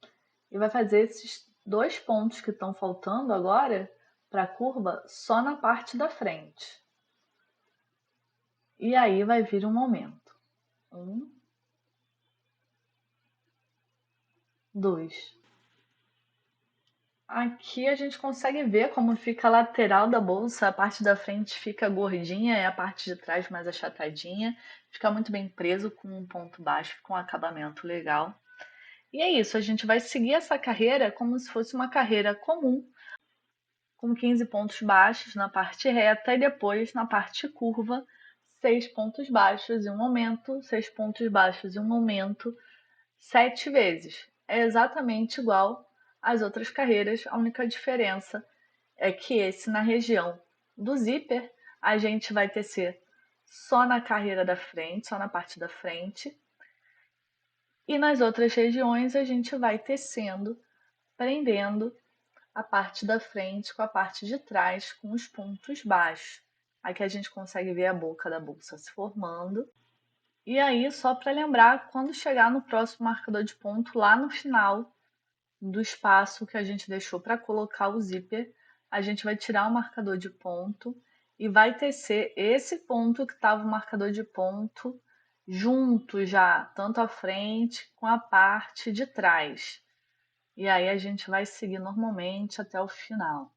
e vai fazer esses 2 pontos que estão faltando agora para a curva só na parte da frente. E aí vai vir um aumento. 1, 2. Aqui a gente consegue ver como fica a lateral da bolsa. A parte da frente fica gordinha e a parte de trás mais achatadinha. Fica muito bem preso com um ponto baixo, com um acabamento legal. E é isso, a gente vai seguir essa carreira como se fosse uma carreira comum, com 15 pontos baixos na parte reta e depois na parte curva, 6 pontos baixos e um aumento, 6 pontos baixos e um aumento, 7 vezes. É exatamente igual às outras carreiras, a única diferença é que esse na região do zíper a gente vai tecer só na carreira da frente, só na parte da frente, e nas outras regiões a gente vai tecendo, prendendo a parte da frente com a parte de trás com os pontos baixos. Aqui a gente consegue ver a boca da bolsa se formando. E aí, só para lembrar, quando chegar no próximo marcador de ponto, lá no final do espaço que a gente deixou para colocar o zíper, a gente vai tirar o marcador de ponto e vai tecer esse ponto que estava o marcador de ponto junto já, tanto a frente com a parte de trás. E aí a gente vai seguir normalmente até o final.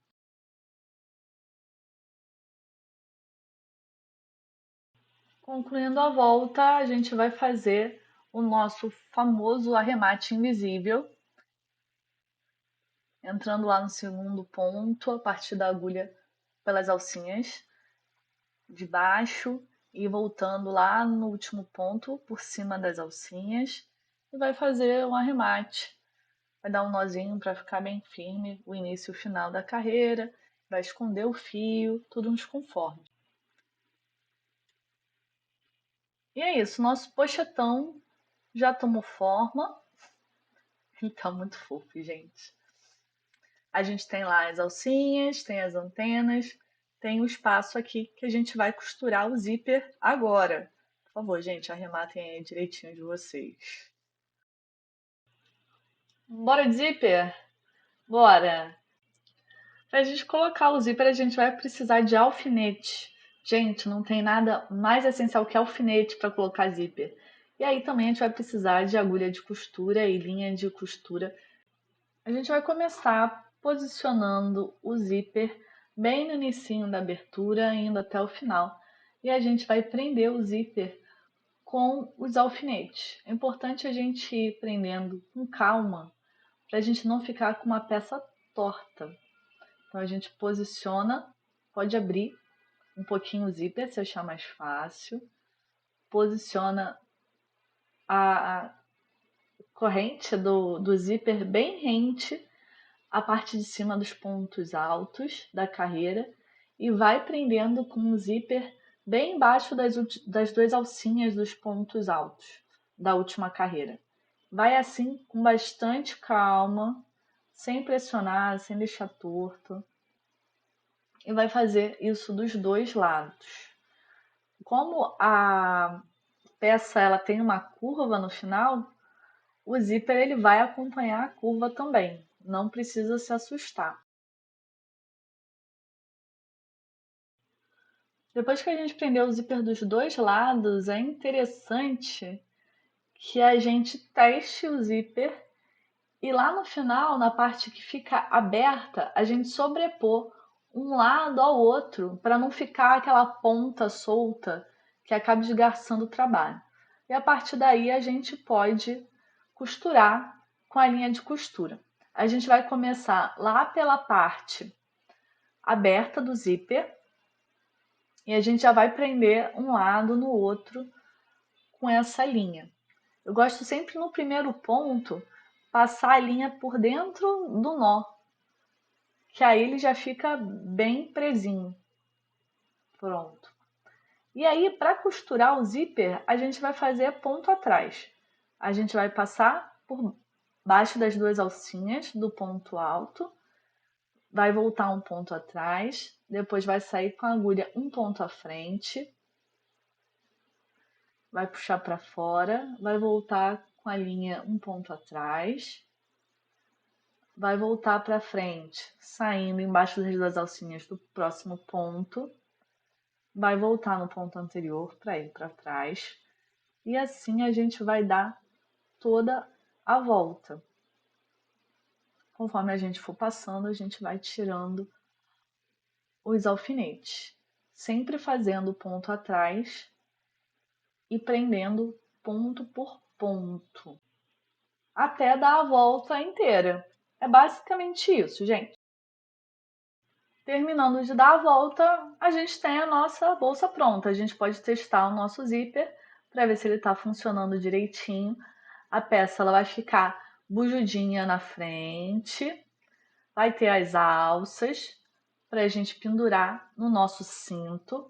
Concluindo a volta, a gente vai fazer o nosso famoso arremate invisível, entrando lá no segundo ponto, a partir da agulha pelas alcinhas de baixo e voltando lá no último ponto, por cima das alcinhas, e vai fazer um arremate. Vai dar um nozinho para ficar bem firme o início e o final da carreira, vai esconder o fio, tudo nos conforme. E é isso, nosso pochetão já tomou forma. Ele tá muito fofo, gente. A gente tem lá as alcinhas, tem as antenas, tem o espaço aqui que a gente vai costurar o zíper agora. Por favor, gente, arrematem aí direitinho de vocês. Bora de zíper? Bora! Para a gente colocar o zíper, a gente vai precisar de alfinete. Gente, não tem nada mais essencial que alfinete para colocar zíper. E aí também a gente vai precisar de agulha de costura e linha de costura. A gente vai começar posicionando o zíper bem no inicinho da abertura, indo até o final. E a gente vai prender o zíper com os alfinetes. É importante a gente ir prendendo com calma, para a gente não ficar com uma peça torta. Então a gente posiciona, pode abrir um pouquinho o zíper se achar mais fácil. Posiciona a corrente do zíper bem rente a parte de cima dos pontos altos da carreira e vai prendendo com o zíper bem embaixo das 2 alcinhas dos pontos altos da última carreira. Vai assim com bastante calma, sem pressionar, sem deixar torto. E vai fazer isso dos 2 lados. Como a peça ela tem uma curva no final, o zíper ele vai acompanhar a curva também. Não precisa se assustar. Depois que a gente prendeu o zíper dos 2 lados, é interessante que a gente teste o zíper e lá no final, na parte que fica aberta, a gente sobrepor um lado ao outro para não ficar aquela ponta solta que acaba esgarçando o trabalho. E a partir daí a gente pode costurar com a linha de costura. A gente vai começar lá pela parte aberta do zíper e a gente já vai prender um lado no outro com essa linha. Eu gosto sempre no primeiro ponto passar a linha por dentro do nó, que aí ele já fica bem presinho. Pronto. E aí, para costurar o zíper, a gente vai fazer ponto atrás. A gente vai passar por baixo das duas alcinhas do ponto alto, vai voltar um ponto atrás, depois vai sair com a agulha um ponto à frente, vai puxar para fora, vai voltar com a linha um ponto atrás, vai voltar para frente, saindo embaixo das duas alcinhas do próximo ponto, vai voltar no ponto anterior para ir para trás, e assim a gente vai dar toda a volta. Conforme a gente for passando, a gente vai tirando os alfinetes, sempre fazendo ponto atrás e prendendo ponto por ponto, até dar a volta inteira. É basicamente isso, gente. Terminando de dar a volta, a gente tem a nossa bolsa pronta. A gente pode testar o nosso zíper para ver se ele está funcionando direitinho. A peça ela vai ficar bujudinha na frente, vai ter as alças para a gente pendurar no nosso cinto.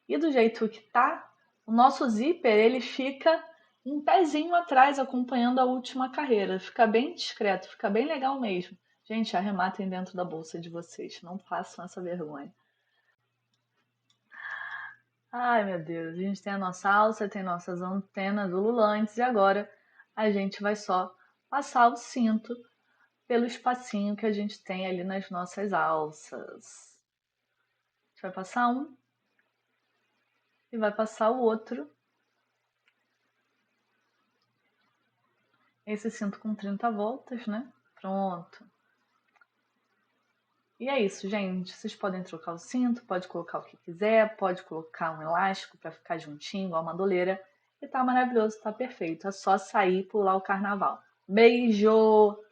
E do jeito que tá, o nosso zíper ele fica em pezinho atrás, acompanhando a última carreira. Fica bem discreto, fica bem legal mesmo. Gente, arrematem dentro da bolsa de vocês, não façam essa vergonha. Ai, meu Deus, a gente tem a nossa alça, tem nossas antenas ululantes e agora a gente vai só passar o cinto pelo espacinho que a gente tem ali nas nossas alças. A gente vai passar um e vai passar o outro. Esse cinto com 30 voltas, né? Pronto. E é isso, gente. Vocês podem trocar o cinto, pode colocar o que quiser, pode colocar um elástico para ficar juntinho, igual uma doleira. E tá maravilhoso, tá perfeito. É só sair e pular o carnaval. Beijo!